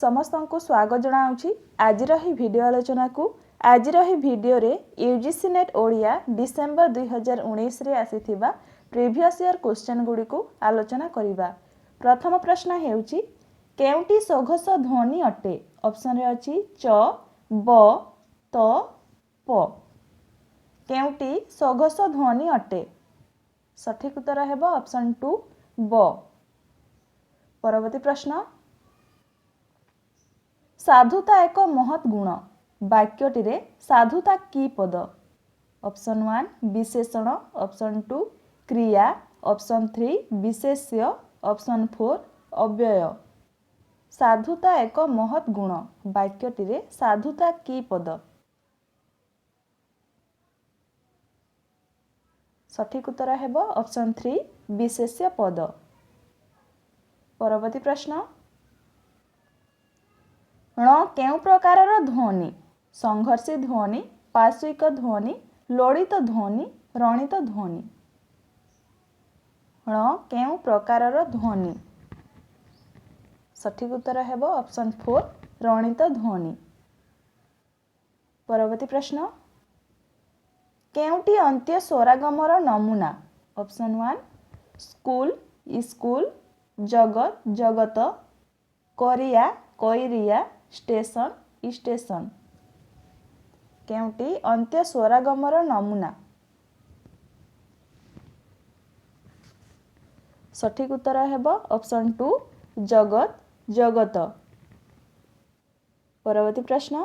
समस्त को स्वागत जनाऊँगी आज भिडियो आलोचना को। आज भिडियो रे यूजीसी नेट ओडिया डिसेम्बर 2019 रे आसीथिबा प्रीवियस ईयर क्वेश्चन गुडी को आलोचना करिबा। प्रथम प्रश्न हेउची केउटी सघस ध्वनि अटे। ऑप्शन रे अछि च ब त प। केउटी सघस ध्वनि अटे। सठिक उत्तर हेबो ऑप्शन 2 ब। परवर्ती प्रश्न साधुता एक महत् गुण। वाक्यटी रे साधुता की पद। ऑप्शन 1 विशेषण, ऑप्शन 2 क्रिया, ऑप्शन 3 विशेष्य, ऑप्शन 4 अव्यय। साधुता एक महत् गुण। वाक्यटी रे साधुता की पद। सठिक उत्तर हेबो ऑप्शन 3 विशेष्य पद। परवर्ती प्रश्न ण केउ प्रकारर ध्वनि। संघर्षी ध्वनि, पार्श्विक ध्वनि, लोडित ध्वनि, रणित ध्वनि। ण केउ प्रकारर ध्वनि। सठिक उत्तर हेबो ऑप्शन 4 रणित ध्वनि। परवर्ती प्रश्न केउटी अंत्य स्वरागमर नमूना। ऑप्शन 1 स्कूल, स्कूल, जगत, जगत, करिया, कइरिया, स्टेशन, स्टेशन। केउटी अंत्य स्वरागमर नमूना। सठिक उत्तर हेबो ऑप्शन 2 जगत, जगत। परवर्ती प्रश्न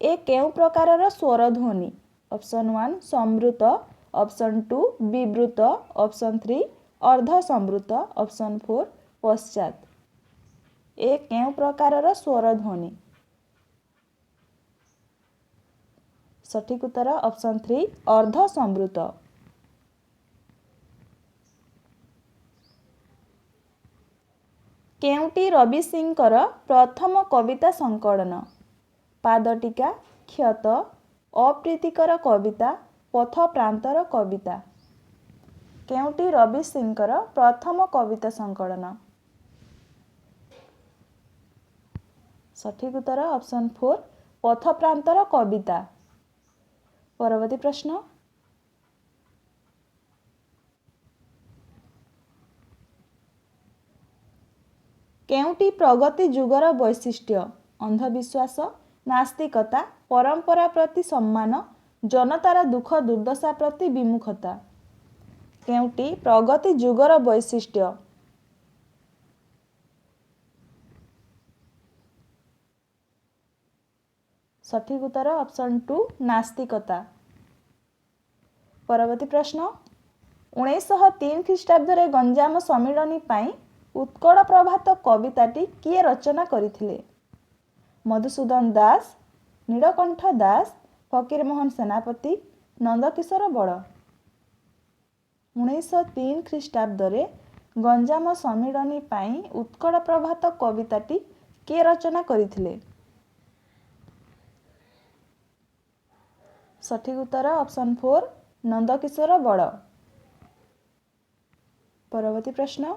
ए केउ प्रकारर स्वर ध्वनि। ऑप्शन 1 संवृत, ऑप्शन 2 विवृत, ऑप्शन 3 अर्ध संवृत, ऑप्शन 4 पश्चात। ए केउ प्रकारर स्वर ध्वनि। सठिक उत्तर ऑप्शन 3 अर्ध संवृत। केउटी रवि सिंहकर प्रथम कविता संकलन। पादटिका, क्षत, अप्रीतिकर कविता, पथ प्रांतर कविता। केउटी रवि सिंहकर प्रथम कविता संकलन। सठिक उत्तर ऑप्शन 4 पथ प्रांतर कविता। परवर्ती प्रश्न केउटी प्रगति जुगर वैशिष्ट्य। अंधविश्वास, नास्तिकता, परंपरा प्रति सम्मान, जनतार दुख दुर्दशा प्रति विमुखता। केउटी प्रगति जुगर वैशिष्ट्य। सठिक उत्तर ऑप्शन 2 नास्तिकता। परवर्ती प्रश्न 1903 ख्रीष्टाब्द रे गंजाम सम्मिलनी पाई उत्कल प्रभात कविताटी किए रचना करथिले। मधुसूदन दास, नीलकंठ दास, फकीरमोहन सेनापति, नंदकिशोर बड़। 1903 ख्रीष्टाब्द रे गंजाम सम्मिलनी पाई उत्कल प्रभात कविताटी किए रचना करथिले। सठिक उत्तर ऑप्शन 4 नंदकिशोर बड़। परवर्ती प्रश्न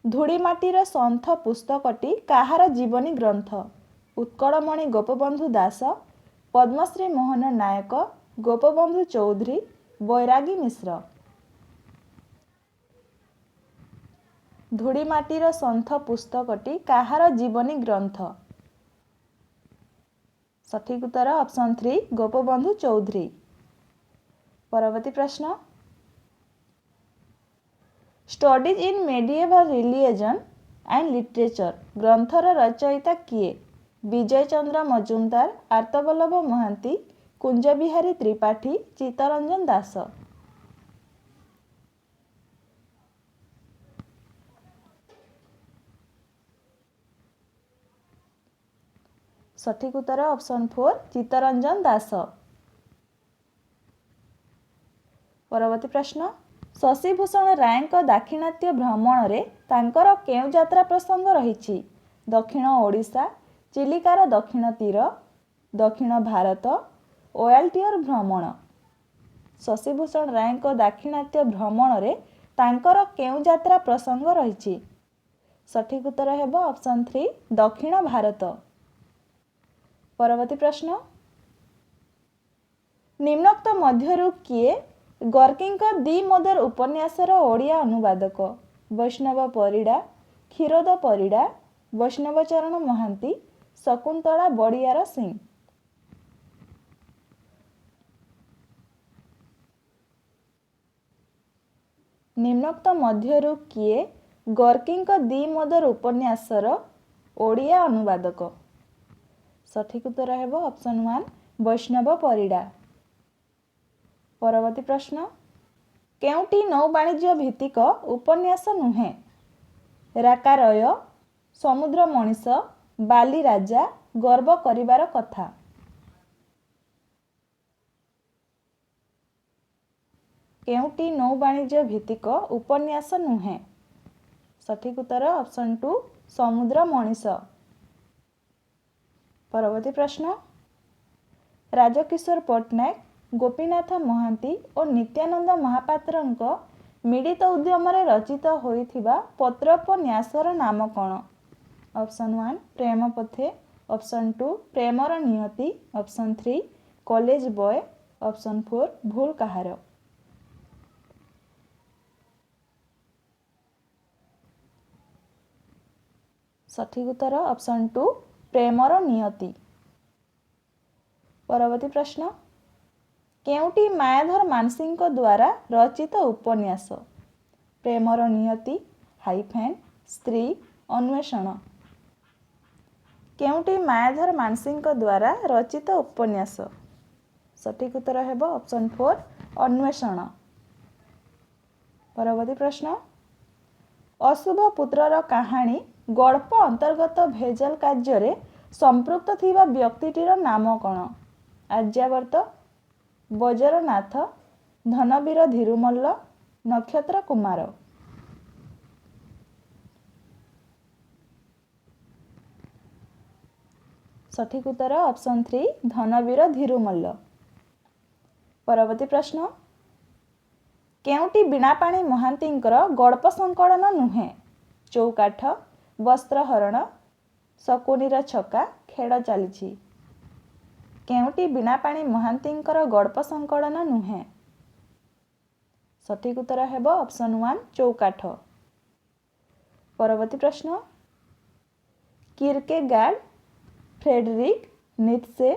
धूड़ीमाटीर सन्थ पुस्तकटी काहार जीवनी ग्रंथ। उत्कलमणि गोपबंधु दास, पद्मश्री मोहन नायक, गोपबंधु चौधरी, बैरागी मिश्र। धूड़ीमाटीर सन्थ पुस्तकटी काहार जीवनी ग्रंथ। सठिक उत्तर ऑप्शन 3 गोपबंधु चौधरी। परवर्ती प्रश्न studies in medieval religion and literature ग्रंथर रचयिता किए। विजय चंद्र मजुमदार, आर्तवल्लभ महांती, कुंज बिहारी त्रिपाठी, चित्तरंजन दास। सठिक उत्तर ऑप्शन 4 चित्तरंजन दास। परवर्ती प्रश्न शशिभूषण रायଙ୍କ दाक्षिणात्य भ्रमण रे तांकर केउ यात्रा प्रसंग रहिछि। दक्षिण ओडिशा, चिलिकार दक्षिण तीर, दक्षिण भारत, ओयाल्टियर भ्रमण। शशिभूषण रायଙ୍କ दाक्षिणात्य भ्रमण रे ତାଙ୍କର କେଉଁ ଯାତ୍ରା ପ୍ରସଙ୍ଗ ରହିଛି? ସଠିକ୍ ଉତ୍ତର ହେବ ଅପସନ୍ 3 ଦକ୍ଷିଣ ଭାରତ। ପରବର୍ତ୍ତୀ ପ୍ରଶ୍ନ, ନିମ୍ନୋକ୍ତ ମଧ୍ୟରୁ କିଏ ଗର୍କିଙ୍କ ଦ୍ୱିମୋଦର ଉପନ୍ୟାସର ଓଡ଼ିଆ ଅନୁବାଦକ? ବୈଷ୍ଣବ ପରିଡ଼ା, କ୍ଷୀରୋଦ ପରିଡ଼ା, ବୈଷ୍ଣବ ଚରଣ ମହାନ୍ତି, ଶକୁନ୍ତଳା ବଡ଼ିଆର ସିଂ। ନିମ୍ନୋକ୍ତ ମଧ୍ୟରୁ କିଏ ଗର୍କିଙ୍କ ଦ୍ୱିମୋଦର ଉପନ୍ୟାସର ଓଡ଼ିଆ ଅନୁବାଦକ? ସଠିକ୍ ଉତ୍ତର ହେବ ଅପସନ୍ 1 ବୈଷ୍ଣବ ପରିଡ଼ା। ପରବର୍ତ୍ତୀ ପ୍ରଶ୍ନ, କେଉଁଟି ନୌବାଣିଜ୍ୟ ଭିତ୍ତିକ ଉପନ୍ୟାସ ନୁହେଁ? ରାକାରୟ, ସମୁଦ୍ର ମଣିଷ, ବାଲି ରାଜା, ଗର୍ବ କରିବାର କଥା। କେଉଁଟି ନୌବାଣିଜ୍ୟ ଭିତ୍ତିକ ଉପନ୍ୟାସ ନୁହେଁ? ସଠିକ୍ ଉତ୍ତର ଅପସନ୍ 2 ସମୁଦ୍ର ମଣିଷ। ପରବର୍ତ୍ତୀ ପ୍ରଶ୍ନ, ରାଜକିଶୋର ପଟ୍ଟନାୟକ, ଗୋପୀନାଥ ମହାନ୍ତି ଓ ନିତ୍ୟାନନ୍ଦ ମହାପାତ୍ରଙ୍କ ମିଳିତ ଉଦ୍ୟମରେ ରଚିତ ହୋଇଥିବା ପତ୍ରୋପନ୍ୟାସର ନାମ କ'ଣ? ଅପସନ୍ 1 ପ୍ରେମ ପଥେ, ଅପସନ୍ 2 ପ୍ରେମର ନିୟତି, ଅପସନ୍ 3 କଲେଜ ବୟ, ଅପସନ୍ 4 ଭୁଲ କାହାର। ସଠିକ୍ ଉତ୍ତର ଅପସନ୍ 2 ପ୍ରେମର ନିୟତି। ପରବର୍ତ୍ତୀ ପ୍ରଶ୍ନ, କେଉଁଟି ମାୟାଧର ମାନସିଂଙ୍କ ଦ୍ୱାରା ରଚିତ ଉପନ୍ୟାସ? ପ୍ରେମର ନିୟତି, ହାଇଫେନ୍, ସ୍ତ୍ରୀ, ଅନ୍ୱେଷଣ। କେଉଁଟି ମାୟାଧର ମାନସିଂଙ୍କ ଦ୍ୱାରା ରଚିତ ଉପନ୍ୟାସ? ସଠିକ୍ ଉତ୍ତର ହେବ ଅପସନ୍ 4 ଅନ୍ୱେଷଣ। ପରବର୍ତ୍ତୀ ପ୍ରଶ୍ନ, ଅଶୁଭ ପୁତ୍ରର କାହାଣୀ ଗଳ୍ପ ଅନ୍ତର୍ଗତ ଭେଜାଲ କାର୍ଯ୍ୟରେ ସମ୍ପୃକ୍ତ ଥିବା ବ୍ୟକ୍ତିଟିର ନାମ କ'ଣ? ଆର୍ଯ୍ୟାବର୍ତ୍ତ, ବଜରନାଥ, ଧନବୀର ଧୀରୁମଲ୍ଲ, ନକ୍ଷତ୍ର କୁମାର। ସଠିକ୍ ଉତ୍ତର ଅପସନ୍ 3 ଧନବୀର ଧୀରୁମଲ୍ଲ। ପରବର୍ତ୍ତୀ ପ୍ରଶ୍ନ, କେଉଁଟି ବୀଣାପାଣି ମହାନ୍ତିଙ୍କର ଗଳ୍ପ ସଂକଳନ ନୁହେଁ? ଚୌକାଠ, ବସ୍ତ୍ରହରଣ, ଶକୁନିର ଛକା, ଖେଳ ଚାଲିଛି। କେଉଁଟି ବୀଣାପାଣି ମହାନ୍ତିଙ୍କର ଗଳ୍ପ ସଂକଳନ ନୁହେଁ? ସଠିକ୍ ଉତ୍ତର ହେବ ଅପସନ୍ 1 ଚୌକାଠ। ପରବର୍ତ୍ତୀ ପ୍ରଶ୍ନ, କିର୍କେଗାର୍ଡ, ଫ୍ରେଡରିକ୍ ନିତ୍ସେ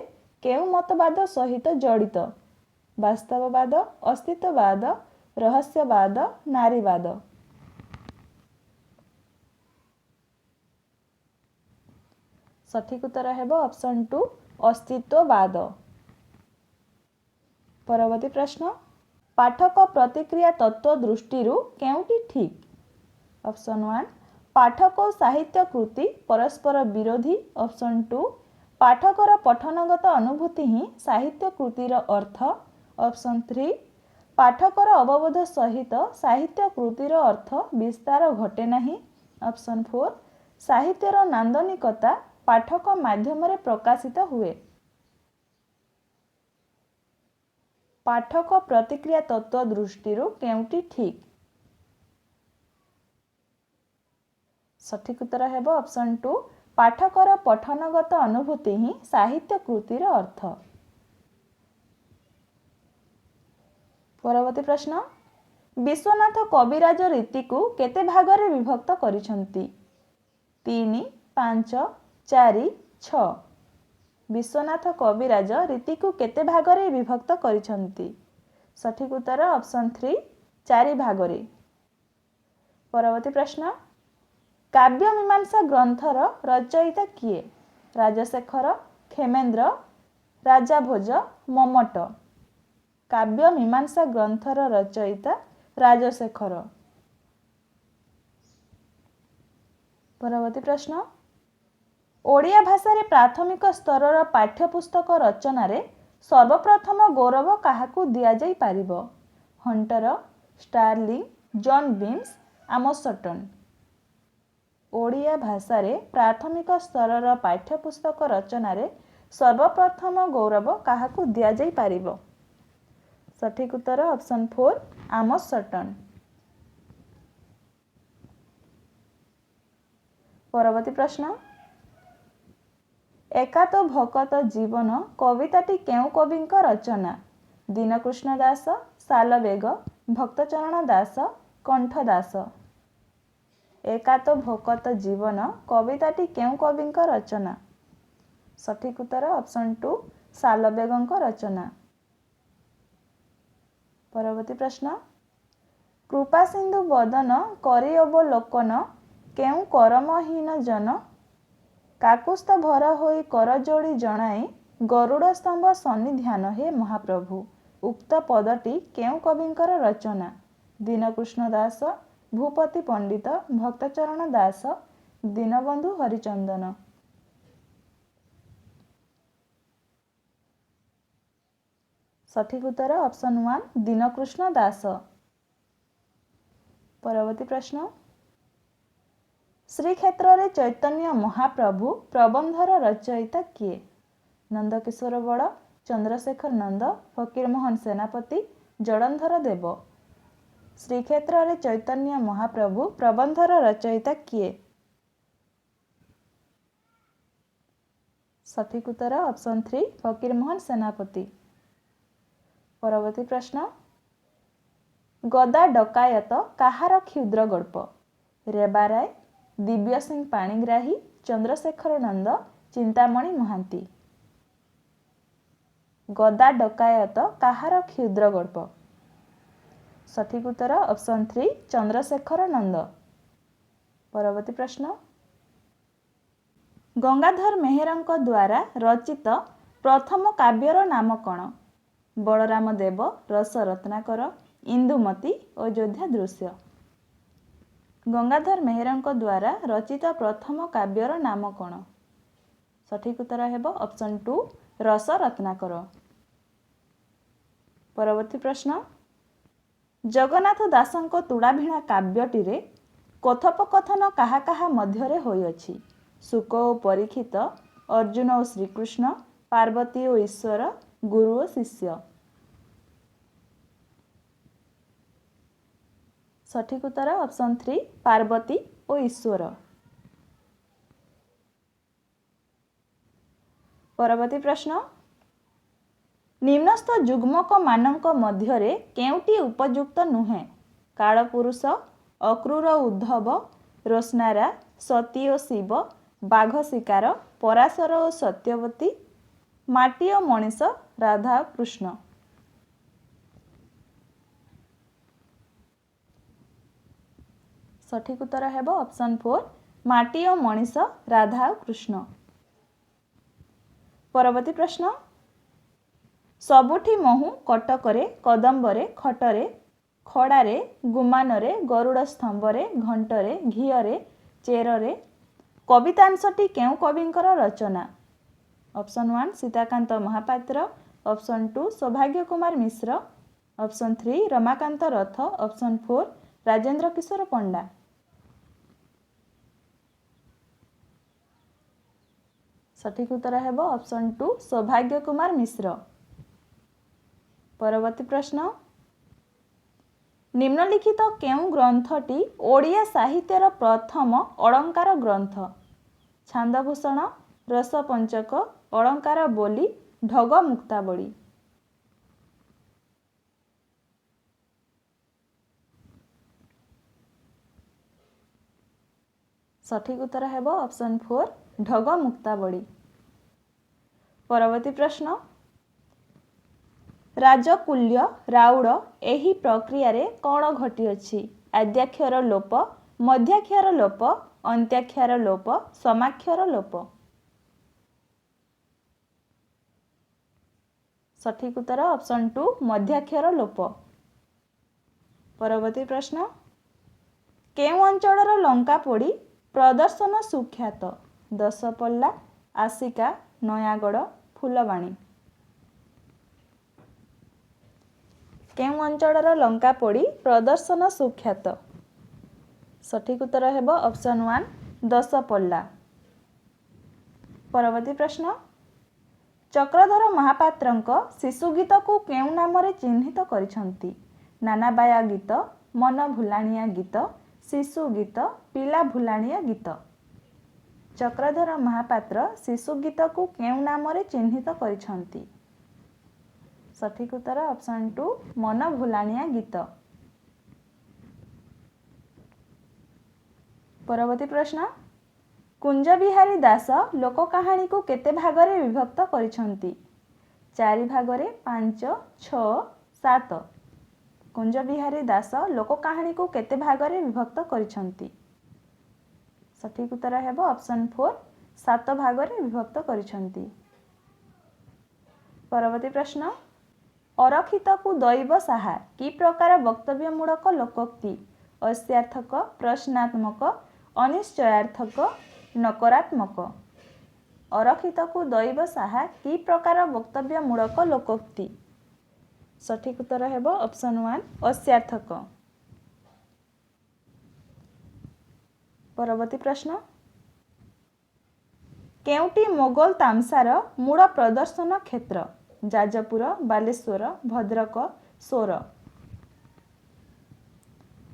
କେଉଁ ମତବାଦ ସହିତ ଜଡ଼ିତ? ବାସ୍ତବବାଦ, ଅସ୍ତିତ୍ୱବାଦ, ରହସ୍ୟବାଦ, ନାରୀବାଦ। ସଠିକ୍ ଉତ୍ତର ହେବ ଅପସନ୍ 2 ଅସ୍ତିତ୍ୱବାଦ। ପରବର୍ତ୍ତୀ ପ୍ରଶ୍ନ, ପାଠକ ପ୍ରତିକ୍ରିୟା ତତ୍ତ୍ୱ ଦୃଷ୍ଟିରୁ କେଉଁଟି ଠିକ୍? ଅପସନ୍ 1 ପାଠକ ଓ ସାହିତ୍ୟ କୃତି ପରସ୍ପର ବିରୋଧୀ, ଅପସନ୍ 2 ପାଠକର ପଠନଗତ ଅନୁଭୂତି ହିଁ ସାହିତ୍ୟ କୃତିର ଅର୍ଥ, ଅପସନ୍ 3 ପାଠକର ଅବବୋଧ ସହିତ ସାହିତ୍ୟ କୃତିର ଅର୍ଥ ବିସ୍ତାର ଘଟେ ନାହିଁ, ଅପସନ୍ 4 ସାହିତ୍ୟର ନାନ୍ଦନିକତା ପାଠକ ମାଧ୍ୟମରେ ପ୍ରକାଶିତ ହୁଏ। ପାଠକ ପ୍ରତିକ୍ରିୟା ତତ୍ତ୍ୱ ଦୃଷ୍ଟିରୁ କେଉଁଟି ଠିକ୍? ସଠିକ୍ ଉତ୍ତର ହେବ ଅପସନ୍ 2 ପାଠକର ପଠନଗତ ଅନୁଭୂତି ହିଁ ସାହିତ୍ୟ କୃତିର ଅର୍ଥ। ପରବର୍ତ୍ତୀ ପ୍ରଶ୍ନ, ବିଶ୍ୱନାଥ କବିରାଜ ରୀତିକୁ କେତେ ଭାଗରେ ବିଭକ୍ତ କରିଛନ୍ତି? 3, 5, 4, 6। ବିଶ୍ୱନାଥ କବିରାଜ ରୀତିକୁ କେତେ ଭାଗରେ ବିଭକ୍ତ କରିଛନ୍ତି? ସଠିକ୍ ଉତ୍ତର ଅପସନ୍ 3 4 ଭାଗରେ। ପରବର୍ତ୍ତୀ ପ୍ରଶ୍ନ, କାବ୍ୟ ମୀମାଂସା ଗ୍ରନ୍ଥର ରଚୟିତା କିଏ? ରାଜଶେଖର, କ୍ଷେମେନ୍ଦ୍ର, ରାଜାଭୋଜ, ମମ୍ମଟ। କାବ୍ୟ ମୀମାଂସା ଗ୍ରନ୍ଥର ରଚୟିତା ରାଜଶେଖର। ପରବର୍ତ୍ତୀ ପ୍ରଶ୍ନ, ଓଡ଼ିଆ ଭାଷାରେ ପ୍ରାଥମିକ ସ୍ତରର ପାଠ୍ୟପୁସ୍ତକ ରଚନାରେ ସର୍ବପ୍ରଥମ ଗୌରବ କାହାକୁ ଦିଆଯାଇପାରିବ? ହଣ୍ଟର, ଷ୍ଟାର୍ଲିଂ, ଜନ୍ ବିମ୍ସ, ଆମୋସ୍ ସଟନ୍। ଓଡ଼ିଆ ଭାଷାରେ ପ୍ରାଥମିକ ସ୍ତରର ପାଠ୍ୟପୁସ୍ତକ ରଚନାରେ ସର୍ବପ୍ରଥମ ଗୌରବ କାହାକୁ ଦିଆଯାଇପାରିବ? ସଠିକ୍ ଉତ୍ତର ଅପସନ୍ 4 ଆମୋସ୍ ସଟନ୍। ପରବର୍ତ୍ତୀ ପ୍ରଶ୍ନ, ଏକାତ ଭକତ ଜୀବନ କବିତାଟି କେଉଁ କବିଙ୍କ ରଚନା? ଦୀନକୃଷ୍ଣ ଦାସ, ସାଲବେଗ, ଭକ୍ତଚରଣ ଦାସ, କଣ୍ଠ ଦାସ। ଏକାତ ଭକତ ଜୀବନ କବିତାଟି କେଉଁ କବିଙ୍କ ରଚନା? ସଠିକ ଉତ୍ତର ଅପସନ୍ 2 ସାଲବେଗଙ୍କ ରଚନା। ପରବର୍ତ୍ତୀ ପ୍ରଶ୍ନ, କୃପା ସିନ୍ଧୁ ବଦନ କରି ଅବଲୋକନ କେଉଁ କରମହୀନ ଜନ? କାକୁସ୍ଥ ଭର ହୋଇ କର ଯୋଡ଼ି ଜଣାଇ ଗରୁଡ଼ ସ୍ତମ୍ଭ ସନ୍ନିଧାନ ହେ ମହାପ୍ରଭୁ। ଉକ୍ତ ପଦଟି କେଉଁ କବିଙ୍କର ରଚନା? ଦୀନକୃଷ୍ଣ ଦାସ, ଭୂପତି ପଣ୍ଡିତ, ଭକ୍ତଚରଣ ଦାସ, ଦୀନବନ୍ଧୁ ହରିଚନ୍ଦନ। ସଠିକ ଉତ୍ତର ଅପସନ୍ 1 ଦୀନକୃଷ୍ଣ ଦାସ। ପରବର୍ତ୍ତୀ ପ୍ରଶ୍ନ, ଶ୍ରୀକ୍ଷେତ୍ରରେ ଚୈତନ୍ୟ ମହାପ୍ରଭୁ ପ୍ରବନ୍ଧର ରଚୟିତା କିଏ? ନନ୍ଦକିଶୋର ବଳ, ଚନ୍ଦ୍ରଶେଖର ନନ୍ଦ, ଫକୀରମୋହନ ସେନାପତି, ଜଳନ୍ଧର ଦେବ। ଶ୍ରୀକ୍ଷେତ୍ରରେ ଚୈତନ୍ୟ ମହାପ୍ରଭୁ ପ୍ରବନ୍ଧର ରଚୟିତା କିଏ? ସଠିକ ଉତ୍ତର ଅପସନ୍ 3 ଫକୀରମୋହନ ସେନାପତି। ପରବର୍ତ୍ତୀ ପ୍ରଶ୍ନ, ଗଦା ଡକାୟତ କାହାର କ୍ଷୁଦ୍ର ଗଳ୍ପ? ରେବାରାୟ, ଦିବ୍ୟ ସିଂ ପାଣିଗ୍ରାହୀ, ଚନ୍ଦ୍ରଶେଖର ନନ୍ଦ, ଚିନ୍ତାମଣି ମହାନ୍ତି। ଗଦା ଡକାୟତ କାହାର କ୍ଷୁଦ୍ର ଗଳ୍ପ? ସଠିକ ଉତ୍ତର ଅପସନ୍ 3 ଚନ୍ଦ୍ରଶେଖର ନନ୍ଦ। ପରବର୍ତ୍ତୀ ପ୍ରଶ୍ନ, ଗଙ୍ଗାଧର ମେହେରଙ୍କ ଦ୍ୱାରା ରଚିତ ପ୍ରଥମ କାବ୍ୟର ନାମ କ'ଣ? ବଳରାମ ଦେବ, ରସ ରତ୍ନାକର, ଇନ୍ଦୁମତୀ, ଅଯୋଧ୍ୟା ଦୃଶ୍ୟ। ଗଙ୍ଗାଧର ମେହେରଙ୍କ ଦ୍ୱାରା ରଚିତ ପ୍ରଥମ କାବ୍ୟର ନାମ କ'ଣ? ସଠିକ ଉତ୍ତର ହେବ ଅପସନ୍ 2 ରସ ରତ୍ନାକର। ପରବର୍ତ୍ତୀ ପ୍ରଶ୍ନ, ଜଗନ୍ନାଥ ଦାସଙ୍କ ତୁଳାଭିଣା କାବ୍ୟଟିରେ କଥୋପକଥନ କାହା କାହା ମଧ୍ୟରେ ହୋଇଅଛି? ଶୁକ ଓ ପରୀକ୍ଷିତ, ଅର୍ଜୁନ ଓ ଶ୍ରୀକୃଷ୍ଣ, ପାର୍ବତୀ ଓ ଈଶ୍ୱର, ଗୁରୁ ଓ ଶିଷ୍ୟ। ସଠିକ ଉତ୍ତର ଅପସନ୍ 3 ପାର୍ବତୀ ଓ ଈଶ୍ୱର। ପରବର୍ତ୍ତୀ ପ୍ରଶ୍ନ, ନିମ୍ନସ୍ଥ ଯୁଗ୍ମକ ମାନଙ୍କ ମଧ୍ୟରେ କେଉଁଟି ଉପଯୁକ୍ତ ନୁହେଁ? କାଳପୁରୁଷ, ଅକ୍ରୂର ଉଦ୍ଧବ, ରୋସ୍ନାରା, ସତୀ ଓ ଶିବ, ବାଘ ଶିକାର, ପରାଶର ଓ ସତ୍ୟବତୀ, ମାଟି ଓ ମଣିଷ, ରାଧା ଓ କୃଷ୍ଣ। ସଠିକ ଉତ୍ତର ହେବ ଅପସନ୍ 4 ମାଟି ଓ ମଣିଷ, ରାଧା ଓ କୃଷ୍ଣ। ପରବର୍ତ୍ତୀ ପ୍ରଶ୍ନ, ସବୁଠି ମହୁ କଟକରେ, କଦମ୍ବରେ, ଖଟରେ, ଖଡ଼ାରେ, ଗୁମାନରେ, ଗରୁଡ଼ ସ୍ତମ୍ଭରେ, ଘଣ୍ଟରେ, ଘିଅରେ, ଚେରରେ କବିତାଂଶଟି କେଉଁ କବିଙ୍କର ରଚନା? ଅପସନ୍ 1 ସୀତାକାନ୍ତ ମହାପାତ୍ର, ଅପସନ୍ 2 ସୌଭାଗ୍ୟ କୁମାର ମିଶ୍ର, ଅପସନ୍ 3 ରମାକାନ୍ତ ରଥ, ଅପସନ୍ 4 ରାଜେନ୍ଦ୍ର କିଶୋର ପଣ୍ଡା। ସଠିକ ଉତ୍ତର ହେବ ଅପସନ୍ 2 ସୌଭାଗ୍ୟ କୁମାର ମିଶ୍ର। ପରବର୍ତ୍ତୀ ପ୍ରଶ୍ନ, ନିମ୍ନଲିଖିତ କେଉଁ ଗ୍ରନ୍ଥଟି ଓଡ଼ିଆ ସାହିତ୍ୟର ପ୍ରଥମ ଅଳଙ୍କାର ଗ୍ରନ୍ଥ? ଛାନ୍ଦଭୂଷଣ, ରସପଞ୍ଚକ, ଅଳଙ୍କାର ବୋଲି, ଢଗ ମୁକ୍ତାବଳୀ। ସଠିକ ଉତ୍ତର ହେବ ଅପସନ୍ 4 ଢଗ ମୁକ୍ତାବଳୀ। ପରବର୍ତ୍ତୀ ପ୍ରଶ୍ନ, ରାଜକୁଲ୍ୟ ରାଉଡ଼ ଏହି ପ୍ରକ୍ରିୟାରେ କ'ଣ ଘଟିଅଛି? ଆଦ୍ୟାକ୍ଷର ଲୋପ, ମଧ୍ୟାକ୍ଷର ଲୋପ, ଅନ୍ତ୍ୟାକ୍ଷର ଲୋପ, ସମାକ୍ଷର ଲୋପ। ସଠିକ ଉତ୍ତର ଅପସନ୍ 2 ମଧ୍ୟାକ୍ଷର ଲୋପ। ପରବର୍ତ୍ତୀ ପ୍ରଶ୍ନ, କେଉଁ ଅଞ୍ଚଳର ଲଙ୍କା ପୋଡ଼ି ପ୍ରଦର୍ଶନ ସୁଖ୍ୟାତ? ଦଶପଲ୍ଲା, ଆସିକା, ନୟାଗଡ଼, ଫୁଲବାଣୀ। କେଉଁ ଅଞ୍ଚଳର ଲଙ୍କା ପୋଡ଼ି ପ୍ରଦର୍ଶନ ସୁଖ୍ୟାତ? ସଠିକ ଉତ୍ତର ହେବ ଅପସନ୍ 1 ଦଶପଲ୍ଲା। ପରବର୍ତ୍ତୀ ପ୍ରଶ୍ନ, ଚକ୍ରଧର ମହାପାତ୍ରଙ୍କ ଶିଶୁ ଗୀତକୁ କେଉଁ ନାମରେ ଚିହ୍ନିତ କରିଛନ୍ତି? ନାନାବାୟା ଗୀତ, ମନ ଭୁଲାଣିଆ ଗୀତ, ଶିଶୁ ଗୀତ, ପିଲା ଭୁଲାଣିଆ ଗୀତ। ଚକ୍ରଧର ମହାପାତ୍ର ଶିଶୁ ଗୀତକୁ କେଉଁ ନାମରେ ଚିହ୍ନିତ କରିଛନ୍ତି? ସଠିକ୍ ଉତ୍ତର ଅପସନ୍ 2 ମନ ଭୁଲାଣିଆ ଗୀତ। ପରବର୍ତ୍ତୀ ପ୍ରଶ୍ନ, କୁଞ୍ଜ ବିହାରୀ ଦାସ ଲୋକ କାହାଣୀକୁ କେତେ ଭାଗରେ ବିଭକ୍ତ କରିଛନ୍ତି? 4 ଭାଗରେ, 5, 6, 7। କୁଞ୍ଜ ବିହାରୀ ଦାସ ଲୋକ କାହାଣୀକୁ କେତେ ଭାଗରେ ବିଭକ୍ତ କରିଛନ୍ତି? ସଠିକ୍ ଉତ୍ତର ହେବ ଅପସନ୍ 4 7 ଭାଗରେ ବିଭକ୍ତ କରିଛନ୍ତି। ପରବର୍ତ୍ତୀ ପ୍ରଶ୍ନ, ଅରକ୍ଷିତକୁ ଦୈବ ସାହା କି ପ୍ରକାର ବକ୍ତବ୍ୟମୂଳକ ଲୋକୋକ୍ତି? ଅସ୍ୟାର୍ଥକ, ପ୍ରଶ୍ନାତ୍ମକ, ଅନିଶ୍ଚୟାର୍ଥକ, ନକାରାତ୍ମକ। ଅରକ୍ଷିତକୁ ଦୈବ ସାହା କି ପ୍ରକାର ବକ୍ତବ୍ୟମୂଳକ ଲୋକୋକ୍ତି? ସଠିକ୍ ଉତ୍ତର ହେବ ଅପସନ୍ 1 ଅସ୍ୟାର୍ଥକ। ପରବର୍ତ୍ତୀ ପ୍ରଶ୍ନ, କେଉଁଟି ମୋଗଲ ତାମସାର ମୂଳ ପ୍ରଦର୍ଶନ କ୍ଷେତ୍ର? ଯାଜପୁର, ବାଲେଶ୍ୱର, ଭଦ୍ରକ, ସୋର।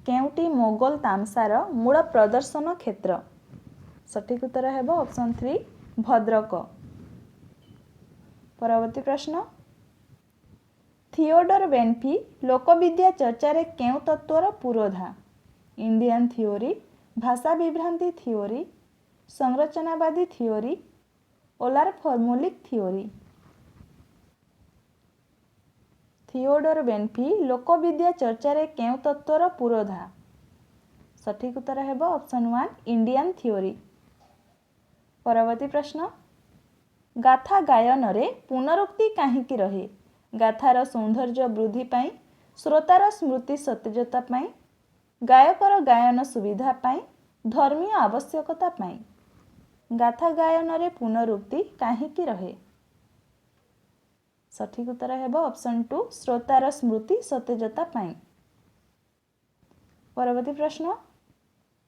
କେଉଁଟି ମୋଗଲ ତାମସାର ମୂଳ ପ୍ରଦର୍ଶନ କ୍ଷେତ୍ର? ସଠିକ୍ ଉତ୍ତର ହେବ ଅପସନ୍ 3 ଭଦ୍ରକ। ପରବର୍ତ୍ତୀ ପ୍ରଶ୍ନ, ଥିଓଡର ବେନଫି ଲୋକବିଦ୍ୟା ଚର୍ଚ୍ଚାରେ କେଉଁ ତତ୍ତ୍ୱର ପୁରୋଧା? ଇଣ୍ଡିଆନ୍ ଥିଓରି, ଭାଷା ବିଭ୍ରାନ୍ତି ଥିଓରି, ସଂରଚନାବାଦୀ ଥିଓରି, ଓଲାର ଫର୍ମୁଲିକ୍ ଥିଓରି। ଥିଓଡର ବେନଫି ଲୋକବିଦ୍ୟା ଚର୍ଚ୍ଚାରେ କେଉଁ ତତ୍ତ୍ୱର ପୁରୋଧା? ସଠିକ୍ ଉତ୍ତର ହେବ ଅପସନ୍ 1 ଇଣ୍ଡିଆନ୍ ଥିଓରି। ପରବର୍ତ୍ତୀ ପ୍ରଶ୍ନ, ଗାଥା ଗାୟନରେ ପୁନରୁକ୍ତି କାହିଁକି ରହେ? ଗାଥାର ସୌନ୍ଦର୍ଯ୍ୟ ବୃଦ୍ଧି ପାଇଁ, ଶ୍ରୋତାର ସ୍ମୃତି ସତେଜତା ପାଇଁ, ଗାୟକର ଗାୟନ ସୁବିଧା ପାଇଁ, ଧର୍ମୀୟ ଆବଶ୍ୟକତା ପାଇଁ। ଗାଥା ଗାୟନରେ ପୁନରୁକ୍ତି କାହିଁକି ରହେ? ସଠିକ୍ ଉତ୍ତର ହେବ ଅପସନ୍ 2 ଶ୍ରୋତାର ସ୍ମୃତି ସତେଜତା ପାଇଁ। ପରବର୍ତ୍ତୀ ପ୍ରଶ୍ନ,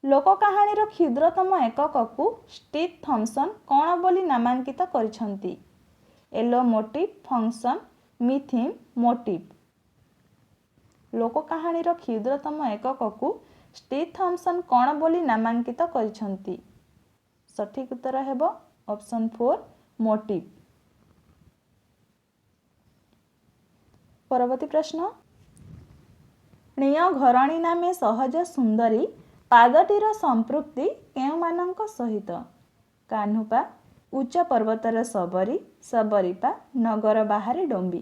ଲୋକ କାହାଣୀର କ୍ଷୁଦ୍ରତମ ଏକକକୁ ଷ୍ଟିଭ୍ ଥମ୍ପସନ୍ କ'ଣ ବୋଲି ନାମାଙ୍କିତ କରିଛନ୍ତି? Allomotif, function, mytheme, motif. ଲୋକ କାହାଣୀର କ୍ଷୁଦ୍ରତମ ଏକକକୁ ଷ୍ଟିଭ୍ ଥମ୍ପସନ୍ କ'ଣ ବୋଲି ନାମାଙ୍କିତ କରିଛନ୍ତି? ସଠିକ୍ ଉତ୍ତର ହେବ ଅପସନ୍ 4 ମୋଟିଭ୍। ପରବର୍ତ୍ତୀ ପ୍ରଶ୍ନ, ଣିୟ ଘରଣୀ ନାମେ ସହଜ ସୁନ୍ଦରୀ ପାଦଟିର ସମ୍ପୃକ୍ତି କେଉଁମାନଙ୍କ ସହିତ? କାହ୍ନୁପା, ଉଚ୍ଚ ପର୍ବତର ଶବରୀ, ଶବରୀପା, ନଗର ବାହାରେ ଡମ୍ବି।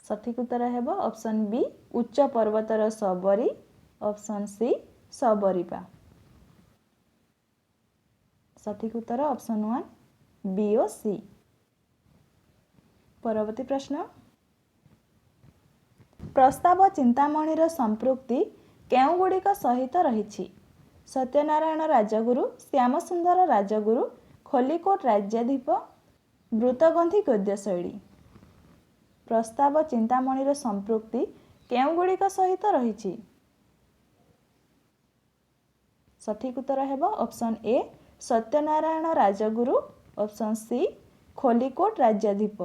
ସଠିକ୍ ଉତ୍ତର ହେବ ଅପସନ୍ ବି ଉଚ୍ଚ ପର୍ବତର ଶବରୀ, ଅପସନ୍ ସି ଶବରୀପା। ସଠିକ୍ ଉତ୍ତର ଅପସନ୍ 1 ବି ଓ ସି। ପରବର୍ତ୍ତୀ ପ୍ରଶ୍ନ, ପ୍ରସ୍ତାବ ଚିନ୍ତାମଣିର ସମ୍ପୃକ୍ତି କେଉଁଗୁଡ଼ିକ ସହିତ ରହିଛି? ସତ୍ୟନାରାୟଣ ରାଜଗୁରୁ, ଶ୍ୟାମସୁନ୍ଦର ରାଜଗୁରୁ, ଖଲିକୋଟ ରାଜ୍ୟାଧିପ, ବୃତ୍ତଗନ୍ଧି ଗଦ୍ୟଶୈଳୀ। ପ୍ରସ୍ତାବ ଚିନ୍ତାମଣିର ସମ୍ପୃକ୍ତି କେଉଁଗୁଡ଼ିକ ସହିତ ରହିଛି? ସଠିକ୍ ଉତ୍ତର ହେବ option A Satyanarayan Rajguru, option C Khallikote ରାଜ୍ୟାଧିପ।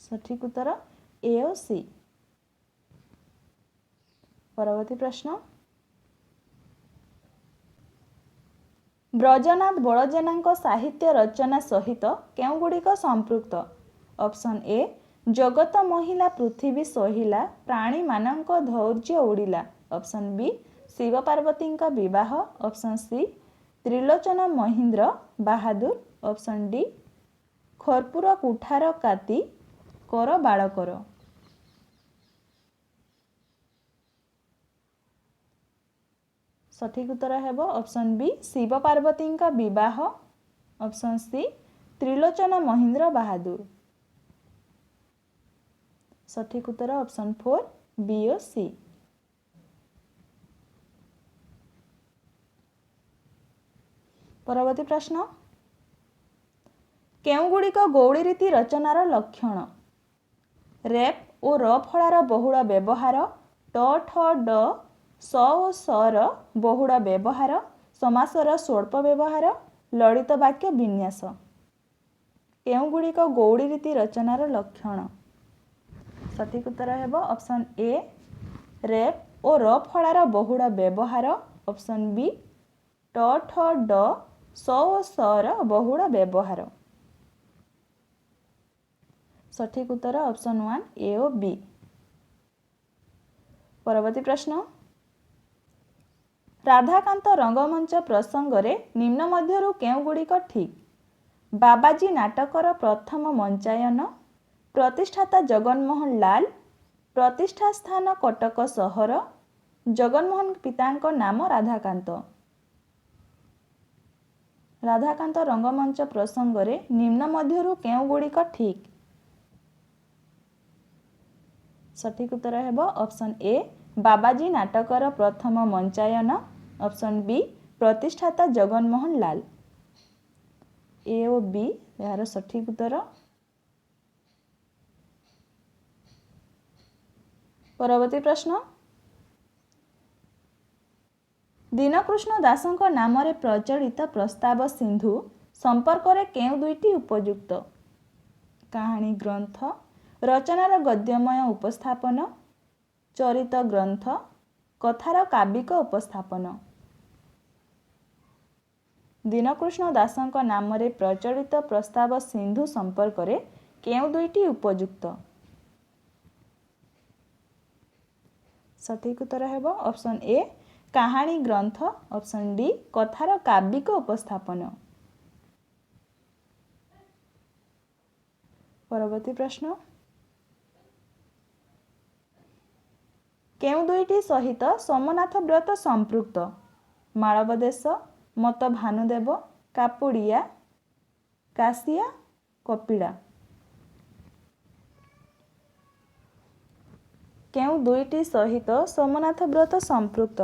ସଠିକ୍ ଉତ୍ତର ଏ ଓ ସି। ପରବର୍ତ୍ତୀ ପ୍ରଶ୍ନ, ବ୍ରଜନାଥ ବଳଜେନାଙ୍କ ସାହିତ୍ୟ ରଚନା ସହିତ କେଉଁଗୁଡ଼ିକ ସମ୍ପୃକ୍ତ? ଅପସନ୍ ଏ ଜଗତ ମହିଲା ପୃଥିବୀ ସହିଲା, ପ୍ରାଣୀମାନଙ୍କ ଧୈର୍ଯ୍ୟ ଉଡ଼ିଲା, ଅପସନ୍ ବି ଶିବ ପାର୍ବତୀଙ୍କ ବିବାହ, option C Trilochan Mahindra Bahadur, option D ଖରପୁର କୁଠାର କାତି କର ବାଳକର। ସଠିକ୍ ଉତ୍ତର ହେବ ଅପସନ୍ ବି ଶିବ ପାର୍ବତୀଙ୍କ ବିବାହ, ଅପସନ୍ ସି ତ୍ରିଲୋଚନ ମହୀନ୍ଦ୍ର ବାହାଦୁର। ସଠିକ୍ ଉତ୍ତର ଅପସନ୍ 4 ବି ଓ ସି। ପରବର୍ତ୍ତୀ ପ୍ରଶ୍ନ, କେଉଁଗୁଡ଼ିକ ଗୌଡ଼ି ରୀତି ରଚନାର ଲକ୍ଷଣ? ରେପ୍ ଓ ର ଫଳାର ବହୁଳ ବ୍ୟବହାର, ଟ ଠ ଡ ସ ଓ ସର ବହୁଳ ବ୍ୟବହାର, ସମାସର ସ୍ୱଳ୍ପ ବ୍ୟବହାର, ଲଳିତ ବାକ୍ୟ ବିନ୍ୟାସ। କେଉଁଗୁଡ଼ିକ ଗୌଡ଼ି ରୀତି ରଚନାର ଲକ୍ଷଣ? ସଠିକ୍ ଉତ୍ତର ହେବ ଅପସନ୍ ଏ ରେପ୍ ଓ ର ଫଳାର ବହୁଳ ବ୍ୟବହାର। ଅପସନ୍ ବି ଟ ଠ ଡ ସ ଓ ସର ବହୁଳ ବ୍ୟବହାର। ସଠିକ୍ ଉତ୍ତର ଅପସନ୍ 1 ଏ ଓ ବି। ପରବର୍ତ୍ତୀ ପ୍ରଶ୍ନ, ରାଧାକାନ୍ତ ରଙ୍ଗମଞ୍ଚ ପ୍ରସଙ୍ଗରେ ନିମ୍ନ ମଧ୍ୟରୁ କେଉଁଗୁଡ଼ିକ ଠିକ୍? ବାବାଜୀ ନାଟକର ପ୍ରଥମ ମଞ୍ଚାୟନ, ପ୍ରତିଷ୍ଠାତା ଜଗନମୋହନ ଲାଲ, ପ୍ରତିଷ୍ଠା ସ୍ଥାନ କଟକ ସହର, ଜଗନମୋହନ ପିତାଙ୍କ ନାମ ରାଧାକାନ୍ତ। ରାଧାକାନ୍ତ ରଙ୍ଗମଞ୍ଚ ପ୍ରସଙ୍ଗରେ ନିମ୍ନ ମଧ୍ୟରୁ କେଉଁଗୁଡ଼ିକ ଠିକ୍? ସଠିକ୍ ଉତ୍ତର ହେବ ଅପସନ୍ ଏ ବାବାଜୀ ନାଟକର ପ୍ରଥମ ମଞ୍ଚାୟନ। ଅପସନ୍ ବି ପ୍ରତିଷ୍ଠାତା ଜଗନମୋହନ ଲାଲ। ଏ ଓ ବି ଏହାର ସଠିକ୍ ଉତ୍ତର। ପରବର୍ତ୍ତୀ ପ୍ରଶ୍ନ, ଦୀନକୃଷ୍ଣ ଦାସଙ୍କ ନାମରେ ପ୍ରଚଳିତ ପ୍ରସ୍ତାବ ସିନ୍ଧୁ ସମ୍ପର୍କରେ କେଉଁ ଦୁଇଟି ଉପଯୁକ୍ତ? କାହାଣୀ ଗ୍ରନ୍ଥ, ରଚନାର ଗଦ୍ୟମୟ ଉପସ୍ଥାପନ, ଚରିତ ଗ୍ରନ୍ଥ, କଥାର କାବ୍ୟିକ ଉପସ୍ଥାପନ। ଦୀନକୃଷ୍ଣ ଦାସଙ୍କ ନାମରେ ପ୍ରଚଳିତ ପ୍ରସ୍ତାବ ସିନ୍ଧୁ ସମ୍ପର୍କରେ କେଉଁ ଦୁଇଟି ଉପଯୁକ୍ତ? ସଠିକ୍ ଉତ୍ତର ହେବ ଅପସନ୍ ଏ କାହାଣୀ ଗ୍ରନ୍ଥ। ଅପସନ୍ ଡି କଥାର କାବ୍ୟିକ ଉପସ୍ଥାପନ। ପରବର୍ତ୍ତୀ ପ୍ରଶ୍ନ, କେଉଁ ଦୁଇଟି ସହିତ ସୋମନାଥ ବ୍ରତ ସମ୍ପୃକ୍ତ? ମାଳବଦେଶ, ମତ ଭାନୁଦେବ, କାପୁଡ଼ିଆ, କାଶିଆ, କପିଳା। କେଉଁ ଦୁଇଟି ସହିତ ସୋମନାଥ ବ୍ରତ ସମ୍ପୃକ୍ତ?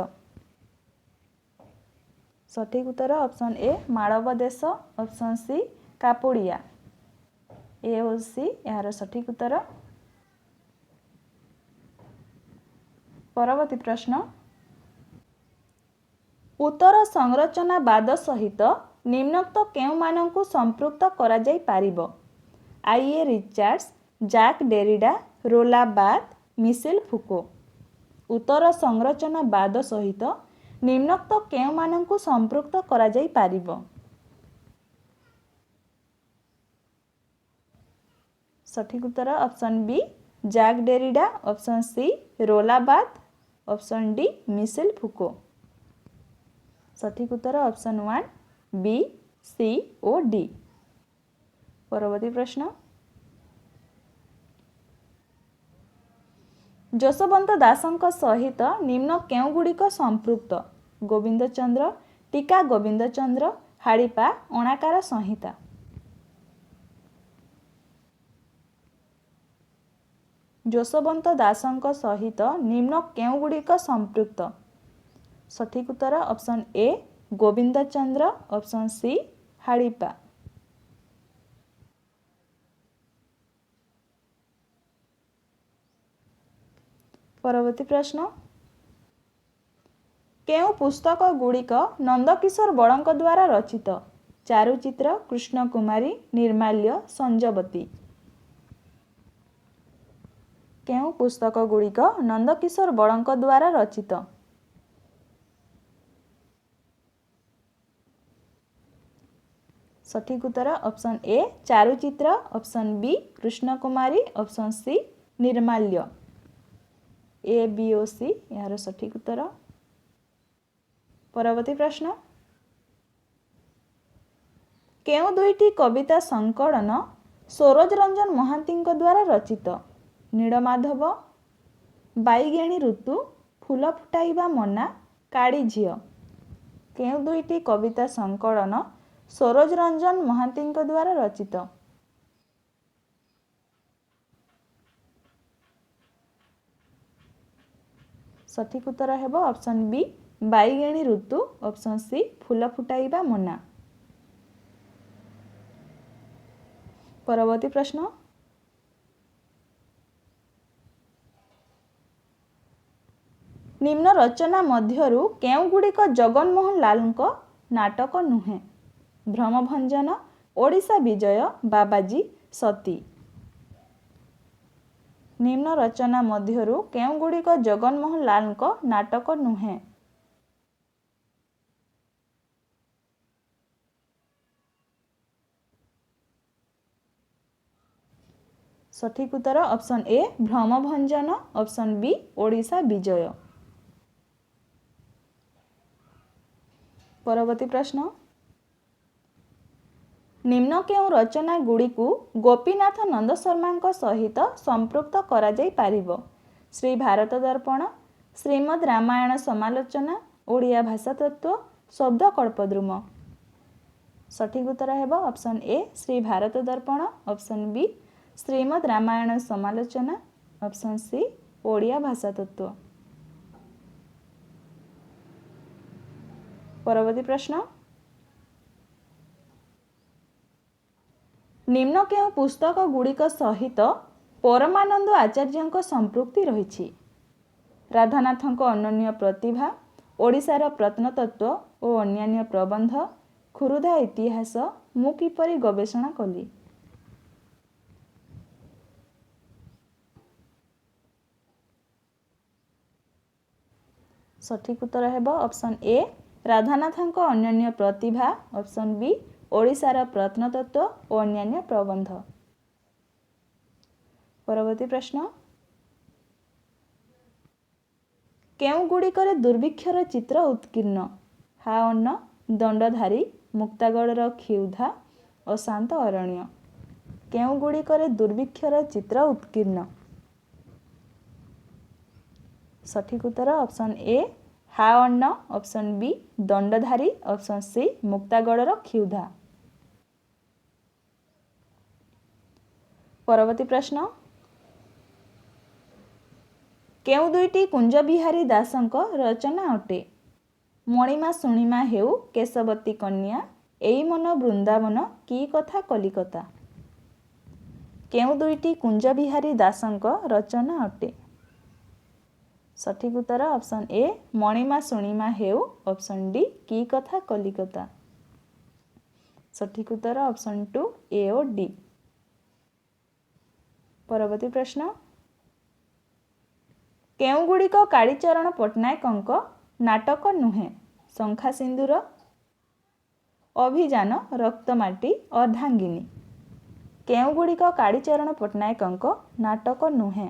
ସଠିକ୍ ଉତ୍ତର ଅପସନ୍ ଏ ମାଳବଦେଶ। ଅପସନ୍ ସି କାପୁଡ଼ିଆ। ଏ ଓ ସି ଏହାର ସଠିକ୍ ଉତ୍ତର। ପରବର୍ତ୍ତୀ ପ୍ରଶ୍ନ, ଉତ୍ତର ସଂରଚନାବାଦ ସହିତ ନିମ୍ନୋକ୍ତ କେଉଁମାନଙ୍କୁ ସମ୍ପୃକ୍ତ କରାଯାଇପାରିବ? ଆଇ.ଏ. ରିଚାର୍ଡସ୍, ଜାକ୍ ଡେରିଡା, ରୋଲା ବାର୍ଥ, ମିସେଲ ଫୁକୋ। ଉତ୍ତର ସଂରଚନାବାଦ ସହିତ ନିମ୍ନୋକ୍ତ କେଉଁମାନଙ୍କୁ ସମ୍ପୃକ୍ତ କରାଯାଇପାରିବ? ସଠିକ୍ ଉତ୍ତର option B Jacques Derrida. Option C ରୋଲା Barthes. Option D Michel Foucault. ସଠିକ୍ ଉତ୍ତର ଅପସନ୍ 1 ବି, ସି ଓ ଡି। ପରବର୍ତ୍ତୀ ପ୍ରଶ୍ନ, ଯଶୋବନ୍ତ ଦାସଙ୍କ ସହିତ ନିମ୍ନ କେଉଁଗୁଡ଼ିକ ସମ୍ପୃକ୍ତ? ଗୋବିନ୍ଦ ଚନ୍ଦ୍ର, ଟୀକା ଗୋବିନ୍ଦ ଚନ୍ଦ୍ର, ହାଡ଼ିପା, ଅଣାକାର ସଂହିତା। ଯଶୋବନ୍ତ ଦାସଙ୍କ ସହିତ ନିମ୍ନ କେଉଁଗୁଡ଼ିକ ସମ୍ପୃକ୍ତ? ସଠିକ୍ ଉତ୍ତର option A Gobinda Chandra. Option C Hadipa. ପରବର୍ତ୍ତୀ ପ୍ରଶ୍ନ, କେଉଁ ପୁସ୍ତକ ଗୁଡ଼ିକ ନନ୍ଦକିଶୋର ବଳଙ୍କ ଦ୍ୱାରା ରଚିତ? ଚାରୁଚିତ୍ର, କୃଷ୍ଣକୁମାରୀ, ନିର୍ମାଲ୍ୟ, ସଞ୍ଜବତୀ। କେଉଁ ପୁସ୍ତକ ଗୁଡ଼ିକ ନନ୍ଦକିଶୋର ବଳଙ୍କ ଦ୍ୱାରା ରଚିତ? ସଠିକ୍ ଉତ୍ତର option A Charuchitra. Option B Krushnakumari. Option C Nirmalya. A B O C ଏହାର ସଠିକ୍ ଉତ୍ତର। ପରବର୍ତ୍ତୀ ପ୍ରଶ୍ନ, କେଉଁ ଦୁଇଟି କବିତା ସଂକଳନ ସରୋଜ ରଞ୍ଜନ ମହାନ୍ତିଙ୍କ ଦ୍ୱାରା ରଚିତ? ନୀଳମାଧବ, ବାଇଗେଣୀ ଋତୁ, ଫୁଲ ଫୁଟାଇବା ମନା, କାଳି ଝିଅ। କେଉଁ ଦୁଇଟି କବିତା ସଂକଳନ ସରୋଜ ରଞ୍ଜନ ମହାନ୍ତିଙ୍କ ଦ୍ୱାରା ରଚିତ? ସଠିକ୍ ଉତ୍ତର ହେବ ଅପସନ୍ ବି ବାଇଗେଣୀ ଋତୁ। ଅପସନ୍ ସି ଫୁଲ ଫୁଟାଇବା ମନା। ପରବର୍ତ୍ତୀ ପ୍ରଶ୍ନ, ନିମ୍ନ ରଚନା ମଧ୍ୟରୁ କେଉଁଗୁଡ଼ିକ ଜଗନମୋହନ ଲାଲଙ୍କ ନାଟକ ନୁହେଁ? ଭ୍ରମଭଞ୍ଜନ, ଓଡ଼ିଶା ବିଜୟ, ବାବାଜୀ, ସତୀ। निम्न रचना मध्यरु केउगुड़िक जगन्मोहन लालଙ୍କ नाटक नुहे? सठिक उत्तर option A Bhramabhanjana, option B Odisha Bijay. परवर्ती प्रश्न, निम्न केउ रचना गुड़ी को गोपीनाथ नंद शर्मा सहित संपृक्त करा जाई पारिबो? श्री भारत दर्पण, श्रीमद् रामायण समालोचना, ओडिया भाषा तत्व, शब्द कल्पद्रुम। सठिक उत्तर हेबो ऑप्शन ए श्री भारत दर्पण, ऑप्शन बी श्रीमद् रामायण समालोचना, ऑप्शन सी ओडिया भाषा तत्व। परवर्ती प्रश्न, निम्न केउ पुस्तक गुड़िक सहित परमानंद आचार्य संपृक्ति रही? राधानाथଙ୍କ ଅନନ୍ୟ प्रतिभा, ओडिशार प्रत्नतत्व और अन्यान्य प्रबंध, खुरुधा इतिहास, मु किपरि गवेषणा कली। सठिक उत्तर हेबो ऑप्शन ए राधानाथଙ୍କ ଅନନ୍ୟ प्रतिभा, ऑप्शन बी ओडिशार प्रत्नतत्व और अन्यान्य प्रबंध। परवर्ती प्रश्न, केउ गुड़िकर दुर्भिक्षर चित्र उत्कीर्ण? हा अन्न, दंडधारी, मुक्तागढ़र क्षुधा, अशांत अरण्य। केउ गुड़िकर दुर्भिक्षर चित्र उत्कीर्ण? सठिक उत्तर ऑप्शन ए हा अन्न, ऑप्शन बी दंडधारी, ऑप्शन सी मुक्तागढ़र क्षुधा। परवर्ती प्रश्न, केउ दुईटी कुंज बिहारी दासଙ୍କ रचना अटे? मणिमा शुणिमा हेउ, केशवती कन्या, एई मन वृंदावन, की कथा कलिकता। केउ दुईटी कुंज बिहारी दासଙ୍କ रचना अटे? सठिक उत्तर ऑप्शन ए मणिमा शुणिमा हेउ, ऑप्शन डी की कथा कलिकता। सठिक उत्तर ऑप्शन 2 ए और डी। परवर्ती प्रश्न, केउ गुड़िक कालीचरण पट्टनायकଙ୍କ नाटक नुहे? शंखा सिंदूर, अभियान, रक्तमाटी, अर्धांगिनी। केउ गुड़िक कालीचरण पट्टनायकଙ୍କ नाटक नुहे?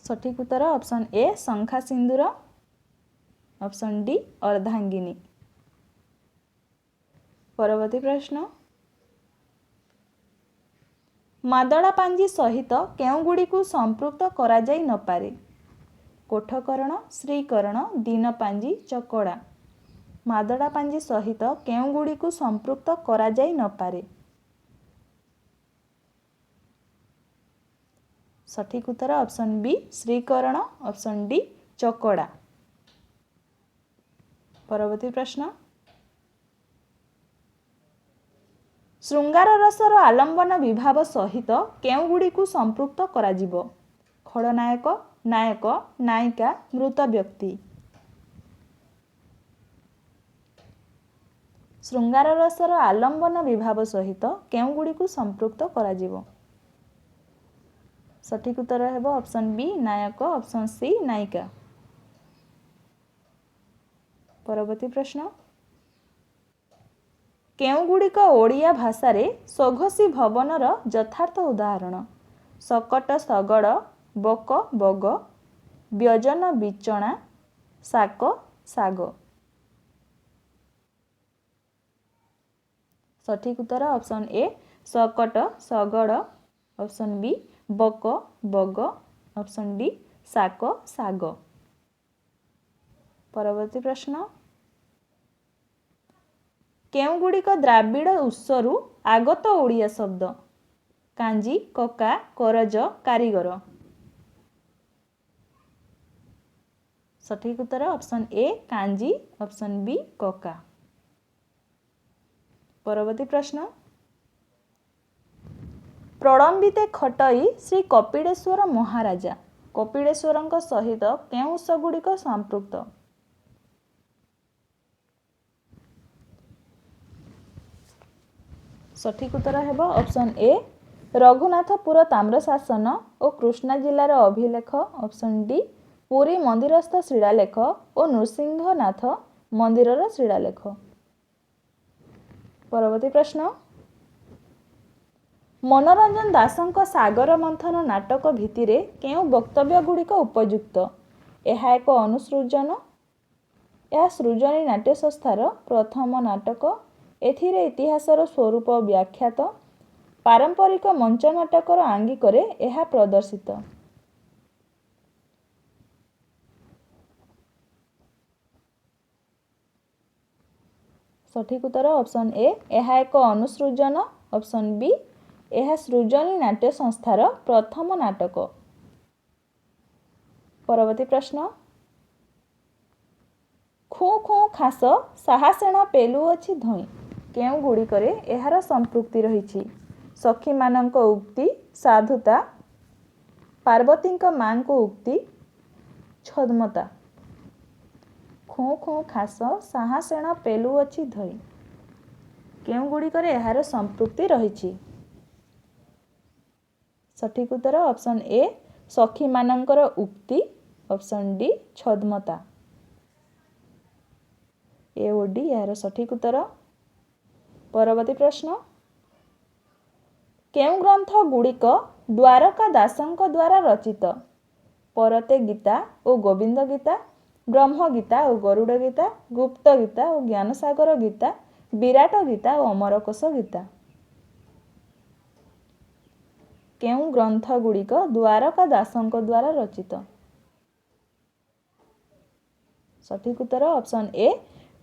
सठिक उत्तर ऑप्शन ए शंखा सिंदूर, ऑप्शन डी अर्धांगिनी। परवर्ती प्रश्न, मादड़ा पांजी सहित केउ गुड़ी को संपृक्त करा जाई न पारे? कोठकरण, श्रीकरण, दीनपांजी, चकड़ा। मादड़ा पांजी सहित केउ गुड़ी को संपृक्त करा जाई न पारे? सठिक उत्तर ऑप्शन बी श्रीकरण, ऑप्शन डी चकड़ा। परवर्ती प्रश्न, श्रृंगार रसर आलंबन विभाव सहित केउ गुड़ी को संपृक्त करा जिवो? खलनायक, नायक, नायिका, मृत व्यक्ति। श्रृंगार रसर आलंबन विभाव सहित केउ गुड़ी को संपृक्त करा जिवो? सठिक उत्तर हेबो ऑप्शन बी नायक, ऑप्शन सी नायिका। परवर्ती प्रश्न, केउ गुड़िक ओडिया भाषा रे सघसी भवनर यथार्थ उदाहरण? सकट सगड़, बक बग, व्यजन बिचणा, साक साग। सठिक उत्तर ऑप्शन ए सकट सगड़, ऑप्शन बी बक बग, ऑप्शन डी साक साग। परवर्ती प्रश्न, केउ गुड़िक द्राविड़ उत्सरु आगत ओडिया शब्द? कांजी, कका, करज, कारीगर। सठिक उत्तर ऑप्शन ए कांजी, ऑप्शन बी कका। परवर्ती प्रश्न, प्रलंबिते खटई श्री कपिलेश्वर महाराजा कपिलेश्वर सहित केउ उत्स गुड़िक संपृक्त? सठिक उत्तर हेबो ऑप्शन ए ରଘୁନାଥପୁର ତାମ୍ରଶାସନ ଓ କୃଷ୍ଣା ଜିଲ୍ଲାର ଅଭିଲେଖ ଅପସନ୍ ଡି। ପୁରୀ ମନ୍ଦିରସ୍ଥ ଶିଳାଲେଖ ଓ ନୃସିଂହନାଥ ମନ୍ଦିରର ଶିଳାଲେଖ। ପରବର୍ତ୍ତୀ ପ୍ରଶ୍ନ, ମନୋରଞ୍ଜନ ଦାସଙ୍କ ସାଗର ମନ୍ଥନ ନାଟକ ଭିତ୍ତିରେ କେଉଁ ବକ୍ତବ୍ୟ ଗୁଡ଼ିକ ଉପଯୁକ୍ତ? ଏହା ଏକ ଅନୁସୃଜନ। ଏହା ସୃଜନୀ ନାଟ୍ୟ ସଂସ୍ଥାର ପ୍ରଥମ ନାଟକ। ଏଥିରେ ଇତିହାସର ସ୍ୱରୂପ ବ୍ୟାଖ୍ୟାତ। ପାରମ୍ପରିକ ମଞ୍ଚ ନାଟକର ଆଙ୍ଗିକରେ ଏହା ପ୍ରଦର୍ଶିତ। ସଠିକ୍ ଉତ୍ତର ଅପସନ୍ ଏ। ଏହା ଏକ ଅନୁସୃଜନ। ଅପସନ୍ ବି, ଏହା ସୃଜନୀ ନାଟ୍ୟ ସଂସ୍ଥାର ପ୍ରଥମ ନାଟକ। ପରବର୍ତ୍ତୀ ପ୍ରଶ୍ନ, ଖୁଁ ଖୁଁ ଖାସ ସାହାସେଣ ପେଲୁଅଛି ଧଇଁ କେଉଁ ଗୁଡ଼ିକରେ ଏହାର ସମ୍ପୃକ୍ତି ରହିଛି? ସଖୀମାନଙ୍କ ଉକ୍ତି, ସାଧୁତା, ପାର୍ବତୀଙ୍କ ମାଙ୍କ ଉକ୍ତି, ଛଦ୍ମତା। ଖୁଁ ଖୁଁ ଖାସ ସାହାସେଣ ପେଲୁଅଛି ଧଇଁ କେଉଁ ଗୁଡ଼ିକରେ ଏହାର ସମ୍ପୃକ୍ତି ରହିଛି? ସଠିକ୍ ଉତ୍ତର ଅପସନ୍ ଏ, ସଖୀମାନଙ୍କର ଉକ୍ତି। ଅପସନ୍ ଡି, ଛଦ୍ମତା। ଏ ଓ ଡି ଏହାର ସଠିକ୍ ଉତ୍ତର। ପରବର୍ତ୍ତୀ ପ୍ରଶ୍ନ, କେଉଁ ଗ୍ରନ୍ଥ ଗୁଡ଼ିକ ଦ୍ୱାରକା ଦାସଙ୍କ ଦ୍ୱାରା ରଚିତ? ପରତେ ଗୀତା ଓ ଗୋବିନ୍ଦ ଗୀତା, ବ୍ରହ୍ମ ଗୀତା ଓ ଗରୁଡ଼ ଗୀତା, ଗୁପ୍ତ ଗୀତା ଓ ଜ୍ଞାନସାଗର ଗୀତା, ବିରାଟ ଗୀତା ଓ ଅମରକୋଷ ଗୀତା। କେଉଁ ଗ୍ରନ୍ଥ ଗୁଡ଼ିକ ଦ୍ୱାରକା ଦାସଙ୍କ ଦ୍ୱାରା ରଚିତ? ସଠିକ୍ ଉତ୍ତର ଅପସନ୍ ଏ,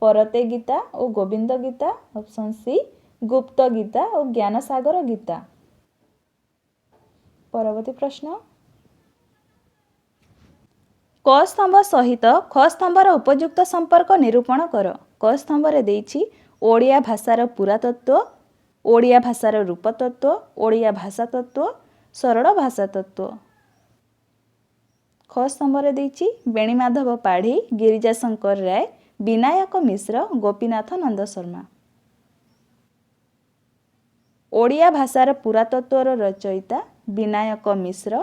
ପରତେ ଗୀତା ଓ ଗୋବିନ୍ଦ ଗୀତା। ଅପସନ୍ ସି, ଗୁପ୍ତ ଗୀତା ଓ ଜ୍ଞାନସାଗର ଗୀତା। ପରବର୍ତ୍ତୀ ପ୍ରଶ୍ନ, କ ସ୍ତମ୍ଭ ସହିତ ଖ ସ୍ତମ୍ଭର ଉପଯୁକ୍ତ ସମ୍ପର୍କ ନିରୂପଣ କର। କ ସ୍ତମ୍ଭରେ ଦେଇଛି ଓଡ଼ିଆ ଭାଷାର ପୁରାତତ୍ତ୍ୱ, ଓଡ଼ିଆ ଭାଷାର ରୂପତତ୍ତ୍ୱ, ଓଡ଼ିଆ ଭାଷା ତତ୍ତ୍ୱ, ସରଳ ଭାଷା ତତ୍ତ୍ୱ। ଖ ସ୍ତମ୍ଭରେ ଦେଇଛି ବେଣୀମାଧବ ପାଢ଼ୀ, ଗିରିଜାଶଙ୍କର ରାୟ, ବିନାୟକ ମିଶ୍ର, ଗୋପୀନାଥ ନନ୍ଦ ଶର୍ମା। ଓଡ଼ିଆ ଭାଷାର ପୁରାତତ୍ତ୍ୱର ରଚୟିତା ବିନାୟକ ମିଶ୍ର,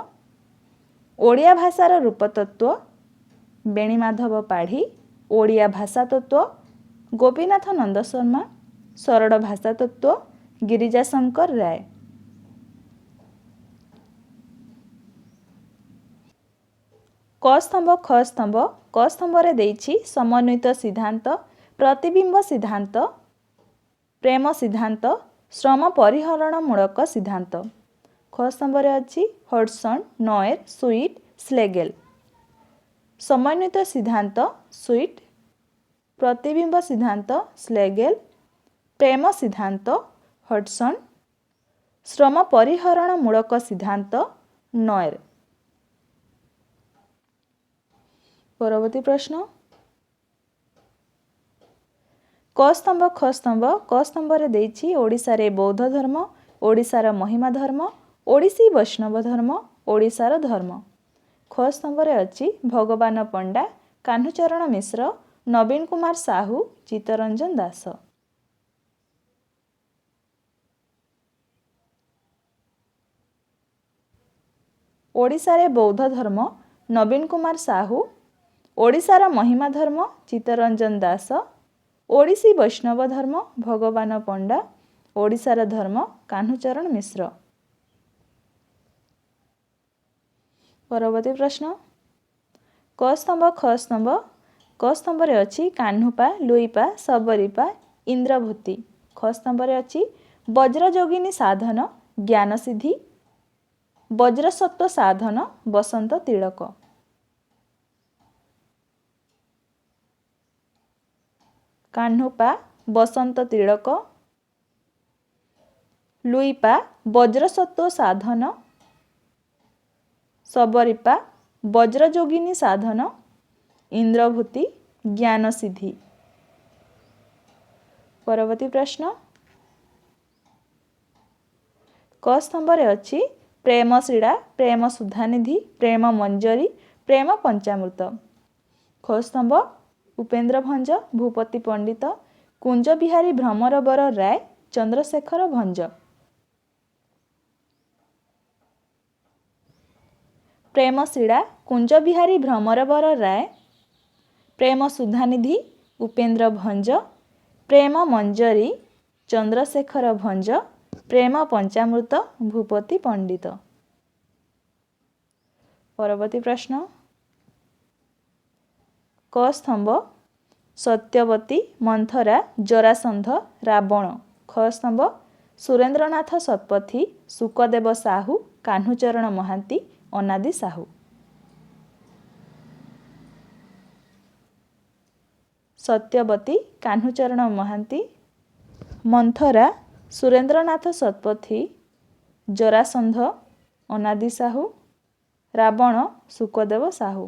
ଓଡ଼ିଆ ଭାଷାର ରୂପତତ୍ତ୍ୱ ବେଣୀମାଧବ ପାଢ଼ୀ, ଓଡ଼ିଆ ଭାଷା ତତ୍ତ୍ୱ ଗୋପୀନାଥ ନନ୍ଦ ଶର୍ମା, ସରଳ ଭାଷା ତତ୍ତ୍ୱ ଗିରିଜାଶଙ୍କର ରାୟ। କ ସ୍ତମ୍ଭ ଖ ସ୍ତମ୍ଭ, କ ସ୍ତମ୍ଭରେ ଦେଇଛି ସମନ୍ୱିତ ସିଦ୍ଧାନ୍ତ, ପ୍ରତିବିମ୍ବ ସିଦ୍ଧାନ୍ତ, ପ୍ରେମ ସିଦ୍ଧାନ୍ତ, ଶ୍ରମ ପରିହରଣମୂଳକ ସିଦ୍ଧାନ୍ତ। ଖ ସ୍ତମ୍ଭରେ ଅଛି ହଡସନ୍, ନଏର, ସୁଇଟ୍, ସ୍ଲେଗେଲ। ସମନ୍ୱିତ ସିଦ୍ଧାନ୍ତ ସୁଇଟ୍, ପ୍ରତିବିମ୍ବ ସିଦ୍ଧାନ୍ତ ସ୍ଲେଗେଲ, ପ୍ରେମ ସିଦ୍ଧାନ୍ତ ହଡସନ୍, ଶ୍ରମ ପରିହରଣମୂଳକ ସିଦ୍ଧାନ୍ତ ନଏର। ପରବର୍ତ୍ତୀ ପ୍ରଶ୍ନ, କ ସ୍ତମ୍ଭ ଖ ସ୍ତମ୍ଭ, କ ସ୍ତମ୍ଭରେ ଦେଇଛି ଓଡ଼ିଶାରେ ବୌଦ୍ଧ ଧର୍ମ, ଓଡ଼ିଶାର ମହିମା ଧର୍ମ, ଓଡ଼ିଶୀ ବୈଷ୍ଣବ ଧର୍ମ, ଓଡ଼ିଶାର ଧର୍ମ। ଖ ସ୍ତମ୍ଭରେ ଅଛି ଭଗବାନ ପଣ୍ଡା, କାହ୍ନୁଚରଣ ମିଶ୍ର, ନବୀନ କୁମାର ସାହୁ, ଚିତ୍ତରଞ୍ଜନ ଦାସ। ଓଡ଼ିଶାରେ ବୌଦ୍ଧ ଧର୍ମ ନବୀନ କୁମାର ସାହୁ, ଓଡ଼ିଶାର ମହିମା ଧର୍ମ ଚିତ୍ତରଞ୍ଜନ ଦାସ, ଓଡ଼ିଶୀ ବୈଷ୍ଣବ ଧର୍ମ ଭଗବାନ ପଣ୍ଡା, ଓଡ଼ିଶାର ଧର୍ମ କାହ୍ନୁଚରଣ ମିଶ୍ର। ପରବର୍ତ୍ତୀ ପ୍ରଶ୍ନ, କ ସ୍ତମ୍ଭ ଖ ସ୍ତମ୍ଭ, କ ସ୍ତମ୍ଭରେ ଅଛି କାହ୍ନୁପା, ଲୁଇପା, ଶବରୀପା, ଇନ୍ଦ୍ରଭୂତି। ଖ ସ୍ତମ୍ଭରେ ଅଛି ବଜ୍ରଯୋଗିନୀ ସାଧନ, ଜ୍ଞାନସିଦ୍ଧି, ବଜ୍ରସତ୍ତ୍ୱ ସାଧନ, ବସନ୍ତ ତିଳକ। କାହ୍ନୁପା ବସନ୍ତ ତିଳକ, ଲୁଇପା ବଜ୍ରସତ୍ତ୍ୱ ସାଧନ, ଶବରୀପା ବଜ୍ରଯୋଗିନୀ ସାଧନ, ଇନ୍ଦ୍ରଭୂତି ଜ୍ଞାନସିଦ୍ଧି। ପରବର୍ତ୍ତୀ ପ୍ରଶ୍ନ, କ ସ୍ତମ୍ଭରେ ଅଛି ପ୍ରେମଶିଳା, ପ୍ରେମ ସୁଧାନିଧି, ପ୍ରେମ ମଞ୍ଜରୀ, ପ୍ରେମ ପଞ୍ଚାମୃତ। ଖ ସ୍ତମ୍ଭ ଉପେନ୍ଦ୍ର ଭଞ୍ଜ, ଭୂପତି ପଣ୍ଡିତ, କୁଞ୍ଜ ବିହାରୀ ଭ୍ରମରବର ରାୟ, ଚନ୍ଦ୍ରଶେଖର ଭଞ୍ଜ। ପ୍ରେମଶିଳା କୁଞ୍ଜବିହାରୀ ଭ୍ରମରବର ରାୟ, ପ୍ରେମ ସୁଧାନିଧି ଉପେନ୍ଦ୍ର ଭଞ୍ଜ, ପ୍ରେମ ମଞ୍ଜରୀ ଚନ୍ଦ୍ରଶେଖର ଭଞ୍ଜ, ପ୍ରେମ ପଞ୍ଚାମୃତ ଭୂପତି ପଣ୍ଡିତ। ପରବର୍ତ୍ତୀ ପ୍ରଶ୍ନ କ ସ୍ତମ୍ଭ ସତ୍ୟବତୀ ମନ୍ଥରା ଜରାସନ୍ଧ ରାବଣ। ଖ ସ୍ତମ୍ଭ ସୁରେନ୍ଦ୍ରନାଥ ଶତପଥୀ ଶୁକଦେବ ସାହୁ କାହ୍ନୁଚରଣ ମହାନ୍ତି ଅନାଦି ସାହୁ। ସତ୍ୟବତୀ କାହ୍ନୁଚରଣ ମହାନ୍ତି, ମନ୍ଥରା ସୁରେନ୍ଦ୍ରନାଥ ଶତପଥୀ, ଜରାସନ୍ଧ ଅନାଦି ସାହୁ, ରାବଣ ଶୁକଦେବ ସାହୁ।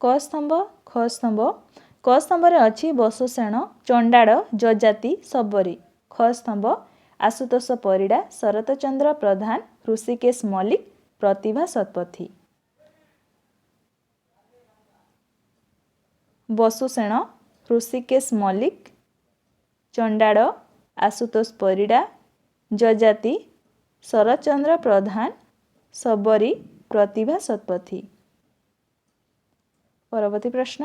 କ ସ୍ତମ୍ଭ ଖ ସ୍ତମ୍ଭ କ ସ୍ତମ୍ଭରେ ଅଛି ବସୁସେନ ଚଣ୍ଡାଳ ଯଜାତି ଶବରୀ। ଖ ସ୍ତମ୍ଭ ଆଶୁତୋଷ ପରିଡ଼ା ଶରତ ଚନ୍ଦ୍ର ପ୍ରଧାନ ହୃଷିକେଶ ମଲ୍ଲିକ ପ୍ରତିଭା ଶତପଥୀ। ବସୁସେନ ହୃଷିକେଶ ମଲ୍ଲିକ, ଚଣ୍ଡାଳ ଆଶୁତୋଷ ପରିଡ଼ା, ଯଜାତି ଶରତଚନ୍ଦ୍ର ପ୍ରଧାନ, ଶବରୀ ପ୍ରତିଭା ଶତପଥୀ। ପରବର୍ତ୍ତୀ ପ୍ରଶ୍ନ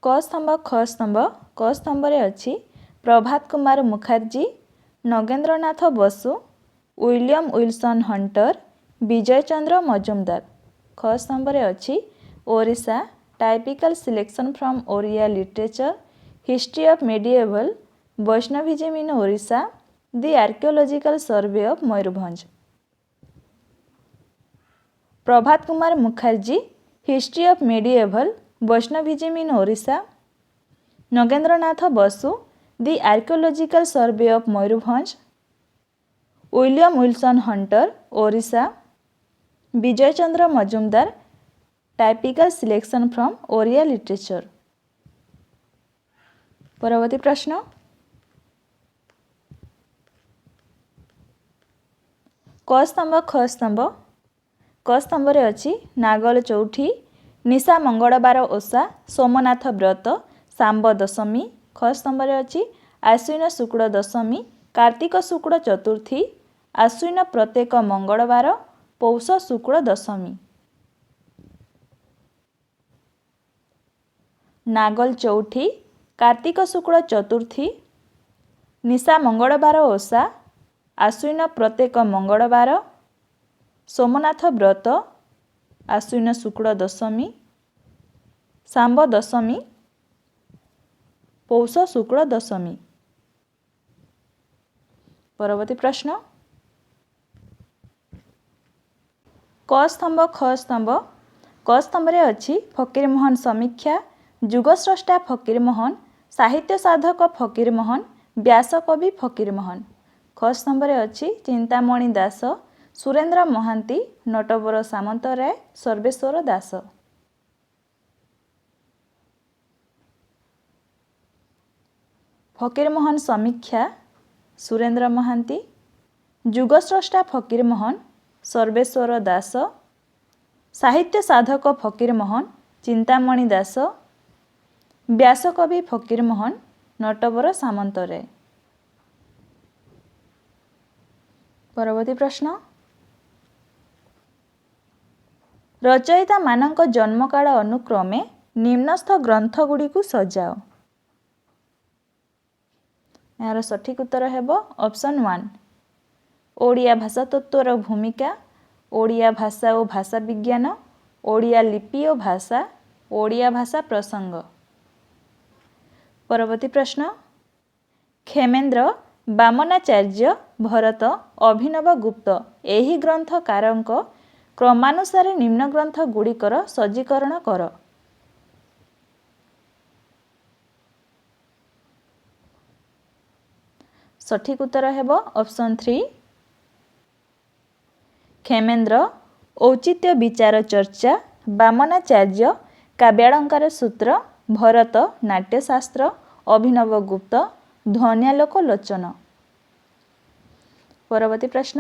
କ ସ୍ତମ୍ଭ ଖ ସ୍ତମ୍ଭ କ ସ୍ତମ୍ଭରେ ଅଛି Prabhat Kumar Mukherjee, Nagendranath Basu, William Wilson Hunter, Bijay Chandra Majumdar. ଖ ସ୍ତମ୍ଭରେ ଅଛି Odisha typical selection from Odia literature, history of medieval, Vaishnavism in Odisha, the archaeological survey of Mayurbhanj. Prabhat Kumar Mukherjee history of medieval, Vaishnavism in Odisha, Nagendranath Basu the archaeological survey of Mayurbhanj, William Wilson Hunter Odisha, Bijay Chandra Majumdar typical selection from Odia literature. ପରବର୍ତ୍ତୀ ପ୍ରଶ୍ନ କ ସ୍ତମ୍ଭ ଖ ସ୍ତମ୍ଭ କ ସ୍ତମ୍ଭରେ ଅଛି ନାଗଲ ଚୌଠି, ନିଶା ମଙ୍ଗଳବାର ଓଷା, ସୋମନାଥ ବ୍ରତ, ଶାମ୍ବ ଦଶମୀ। ଖ ସ୍ତମ୍ଭରେ ଅଛି ଆଶ୍ୱିନ ଶୁକ୍ଳ ଦଶମୀ, କାର୍ତ୍ତିକ ଶୁକ୍ଳ ଚତୁର୍ଥୀ, ଆଶ୍ୱିନ ପ୍ରତ୍ୟେକ ମଙ୍ଗଳବାର, ପୌଷ ଶୁକ୍ଳ ଦଶମୀ। ନାଗଲ ଚୌଠି, କାର୍ତ୍ତିକ ଶୁକ୍ଳ ଚତୁର୍ଥୀ, ନିଶା ମଙ୍ଗଳବାର ଓଷା, ଆଶ୍ୱିନ ପ୍ରତ୍ୟେକ ମଙ୍ଗଳବାର, ସୋମନାଥ ବ୍ରତ, ଆଶ୍ୱିନ ଶୁକ୍ଳ ଦଶମୀ, ଶାମ୍ବ ଦଶମୀ, ପୌଷ ଶୁକ୍ଳ ଦଶମୀ। ପରବର୍ତ୍ତୀ ପ୍ରଶ୍ନ କ ସ୍ତମ୍ଭ ଖ ସ୍ତମ୍ଭ କ ସ୍ତମ୍ଭରେ ଅଛି ଫକୀରମୋହନ ସମୀକ୍ଷା, ଯୁଗସ୍ରଷ୍ଟା ଫକୀରମୋହନ, ସାହିତ୍ୟ ସାଧକ ଫକୀରମୋହନ, ବ୍ୟାସକବି ଫକୀରମୋହନ। ଖ ସ୍ତମ୍ଭରେ ଅଛି ଚିନ୍ତାମଣି ଦାସ, ସୁରେନ୍ଦ୍ର ମହାନ୍ତି, ନଟବର ସାମନ୍ତରାୟ, ସର୍ବେଶ୍ୱର ଦାସ। ଫକୀରମୋହନ ସମୀକ୍ଷା ସୁରେନ୍ଦ୍ର ମହାନ୍ତି, ଯୁଗସ୍ରଷ୍ଟା ଫକୀରମୋହନ ସର୍ବେଶ୍ୱର ଦାସ, ସାହିତ୍ୟ ସାଧକ ଫକୀରମୋହନ ଚିନ୍ତାମଣି ଦାସ, ବ୍ୟାସକବି ଫକୀରମୋହନ ନଟବର ସାମନ୍ତରାୟ। ପରବର୍ତ୍ତୀ ପ୍ରଶ୍ନ ରଚୟିତାମାନଙ୍କ ଜନ୍ମକାଳ ଅନୁକ୍ରମେ ନିମ୍ନସ୍ଥ ଗ୍ରନ୍ଥଗୁଡ଼ିକୁ ସଜାଅ। ଏହାର ସଠିକ ଉତ୍ତର ହେବ ଅପସନ୍ 1 ଓଡ଼ିଆ ଭାଷାତତ୍ତ୍ୱର ଭୂମିକା, ଓଡ଼ିଆ ଭାଷା ଓ ଭାଷା ବିଜ୍ଞାନ, ଓଡ଼ିଆ ଲିପି ଓ ଭାଷା, ଓଡ଼ିଆ ଭାଷା ପ୍ରସଙ୍ଗ। ପରବର୍ତ୍ତୀ ପ୍ରଶ୍ନ କ୍ଷେମେନ୍ଦ୍ର, ବାମନାଚାର୍ଯ୍ୟ, ଭରତ, ଅଭିନବ ଗୁପ୍ତ ଏହି ଗ୍ରନ୍ଥକାରଙ୍କ କ୍ରମାନୁସାରେ ନିମ୍ନ ଗ୍ରନ୍ଥ ଗୁଡ଼ିକର ସଜ୍ଜୀକରଣ କର। ସଠିକ ଉତ୍ତର ହେବ ଅପସନ୍ 3 କ୍ଷେମେନ୍ଦ୍ର, ଔଚିତ୍ୟ ବିଚାର ଚର୍ଚ୍ଚା, ବାମନାଚାର୍ଯ୍ୟ, କାବ୍ୟାଳଙ୍କାର ସୂତ୍ର, ଭରତ, ନାଟ୍ୟଶାସ୍ତ୍ର, ଅଭିନବ ଗୁପ୍ତ, ଧ୍ୱନ୍ୟାଲୋକ ଲୋଚନ। ପରବର୍ତ୍ତୀ ପ୍ରଶ୍ନ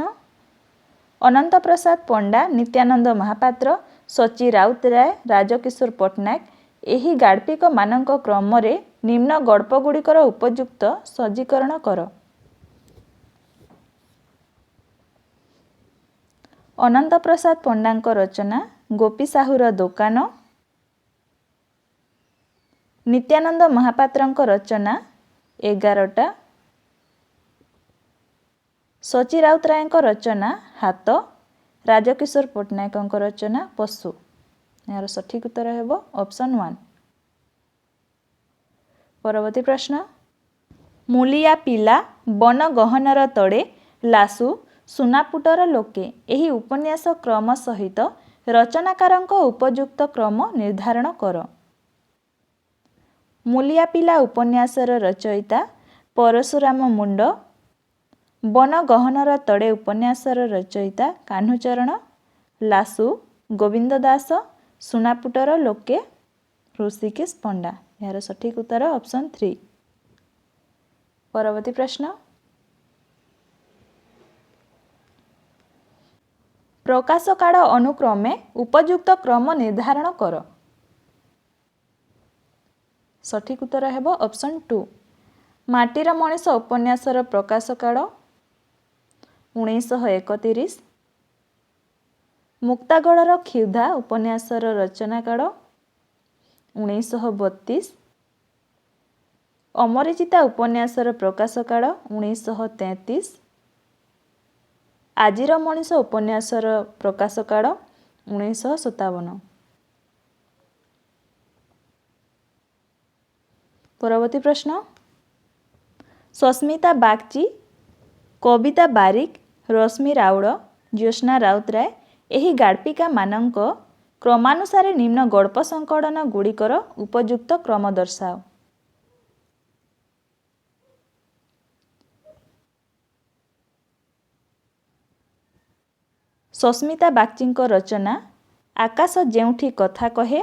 ଅନନ୍ତ ପ୍ରସାଦ ପଣ୍ଡା, ନିତ୍ୟାନନ୍ଦ ମହାପାତ୍ର, ସଚୀ ରାଉତରାୟ, ରାଜକିଶୋର ପଟ୍ଟନାୟକ ଏହି ଗାଳ୍ପିକମାନଙ୍କ କ୍ରମରେ निम्न गल्पगुड़िकर उपयुक्त सज्जीकरण कर। अनंत प्रसाद पंडा रचना गोपी साहुर दोकान। नित्यानंद महापात्र रचना 11टा। सची राउतराय रचना हाथ। राजकिशोर पट्टनायक रचना पशु। यार सठिक उत्तर है ऑप्शन 1। परवर्ती प्रश्न मूलिया पिला बन गहनर तड़े लासु सुनापुटर लोके एही उपन्यास क्रम सहित रचनाकार उपयुक्त क्रम निर्धारण कर। मूलिया पिला उपन्यासर रचयिता परशुराम मुंड। बन गहनर तड़े उपन्यासर रचयिता कान्हुचरण। लासु गोविंद दास। सुनापुटर लोके ऋषिकेश पंडा। यार सठिक उत्तर ऑप्शन 3। परवर्ती प्रश्न प्रकाश काल अनुक्रमे उपयुक्त क्रम निर्धारण कर। सठिक उत्तर है ऑप्शन 2। माटीर मनीष उपन्यासर प्रकाश काल 1931। मुक्तागढ़र क्षुधा उपन्यासर रचना काल 1932। अमरीचिता उपन्यासर प्रकाश काल 1933। आजिर मनीष उपन्यासर प्रकाश काल 1957। परवर्ती प्रश्न सस्मिता बागची कविता बारिक रश्मि राउड़ ज्योत्स्ना राउतराय एही गाल्पिका मानक क्रमानुसारे निम्न गल्प संकलन गुड़िकर उपयुक्त क्रम दर्शाओ। सस्मिता बागची रचना आकाश जेउठी कथा कहे।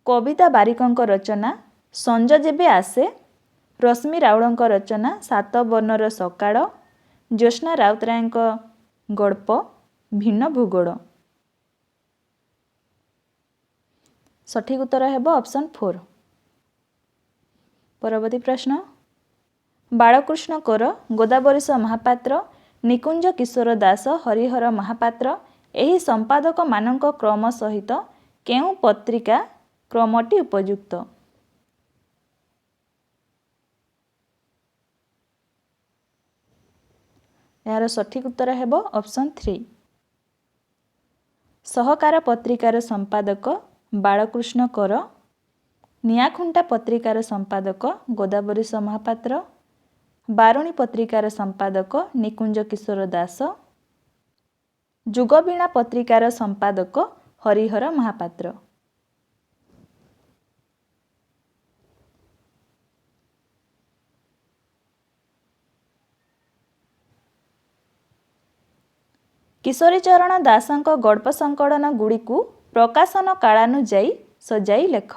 कविता बारिक रचना संज जेबे आसे। रश्मि राउड़ रचना सात वर्णर सकाळ। ज्योत्स्ना राउतराय गल्प भिन्न भूगोल। सठिक उत्तर है ऑप्शन 4। परवर्ती प्रश्न बालकृष्ण कर गोदावरीश महापात्र निकुंज किशोर दास हरिहर महापात्र एही संपादक मानक क्रम सहित केउ पत्रिका क्रमटी उपयुक्त। यार सठिक उत्तर है ऑप्शन 3। सहकार पत्रिकार संपादक बालकृष्ण कर। नियाखुंटा पत्रिकार संपादक गोदावरीश महापात्र। बारुणी पत्रिकार संपादक निकुंज किशोर दास। जुगवीणा पत्रिकार संपादक हरिहर महापात्र। किशोरी चरण दासଙ୍କ गल्प संकलन गुड़िकु प्रकाशन कालानुजाई सजाई लेख।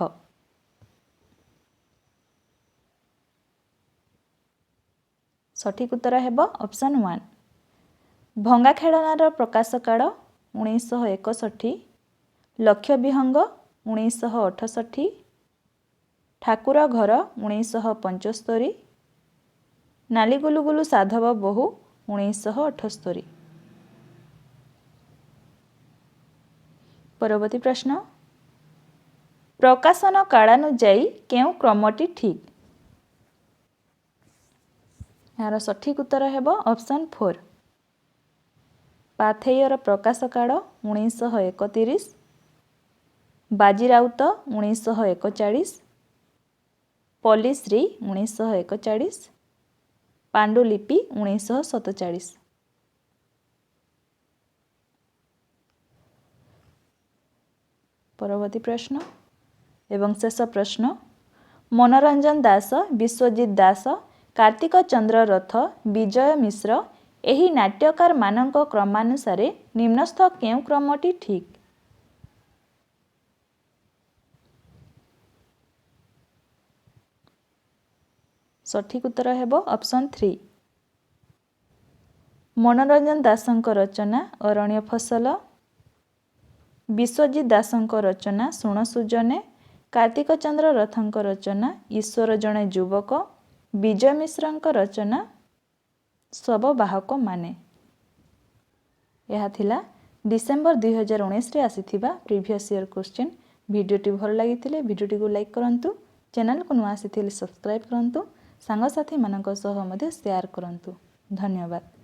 सठिक उत्तर है ऑप्शन 1। भंगा खेलनार प्रकाश काल 1961। लक्ष्य विहंग 1968। ठाकुर घर 1975। नाली गुलुगुलु साधव बहु 1978। परवर्ती प्रश्न प्रकाशन कालानुजाई केउ क्रमटी ठीक। यार सठिक उत्तर है ऑप्शन 4। पाथेयर प्रकाश काल 1931। बाजीराउत 1941। पल्लीश्री 1941। पांडुलिपि 1947। परवर्ती प्रश्न एवं शेष प्रश्न मनोरंजन दास विश्वजित दास कार्तिक चंद्र रथ विजय मिश्र एही नाट्यकार मानक क्रमानुसारे निम्नस्थ केउ क्रमटी ठीक। सठिक उत्तर है ऑप्शन 3। मनोरंजन दासଙ୍କ रचना अरण्य फसल। विश्वजित दासଙ୍କ रचना सुण सुजने कार्तिक चंद्र रथଙ୍କ रचना ईश्वर जड़े युवक। विजय मिश्र रचना शववाहक माने। यह थिला डिसेम्बर 2019 रे आसीथिबा प्रीवियस ईयर क्वेश्चन। वीडियोटी भल लगी वीडियोटी को लाइक करंतु, चैनल को नुआ आसीथिले सब्सक्राइब करंतु, सांग साथी मानक सह मध्य शेयर करंतु। धन्यवाद।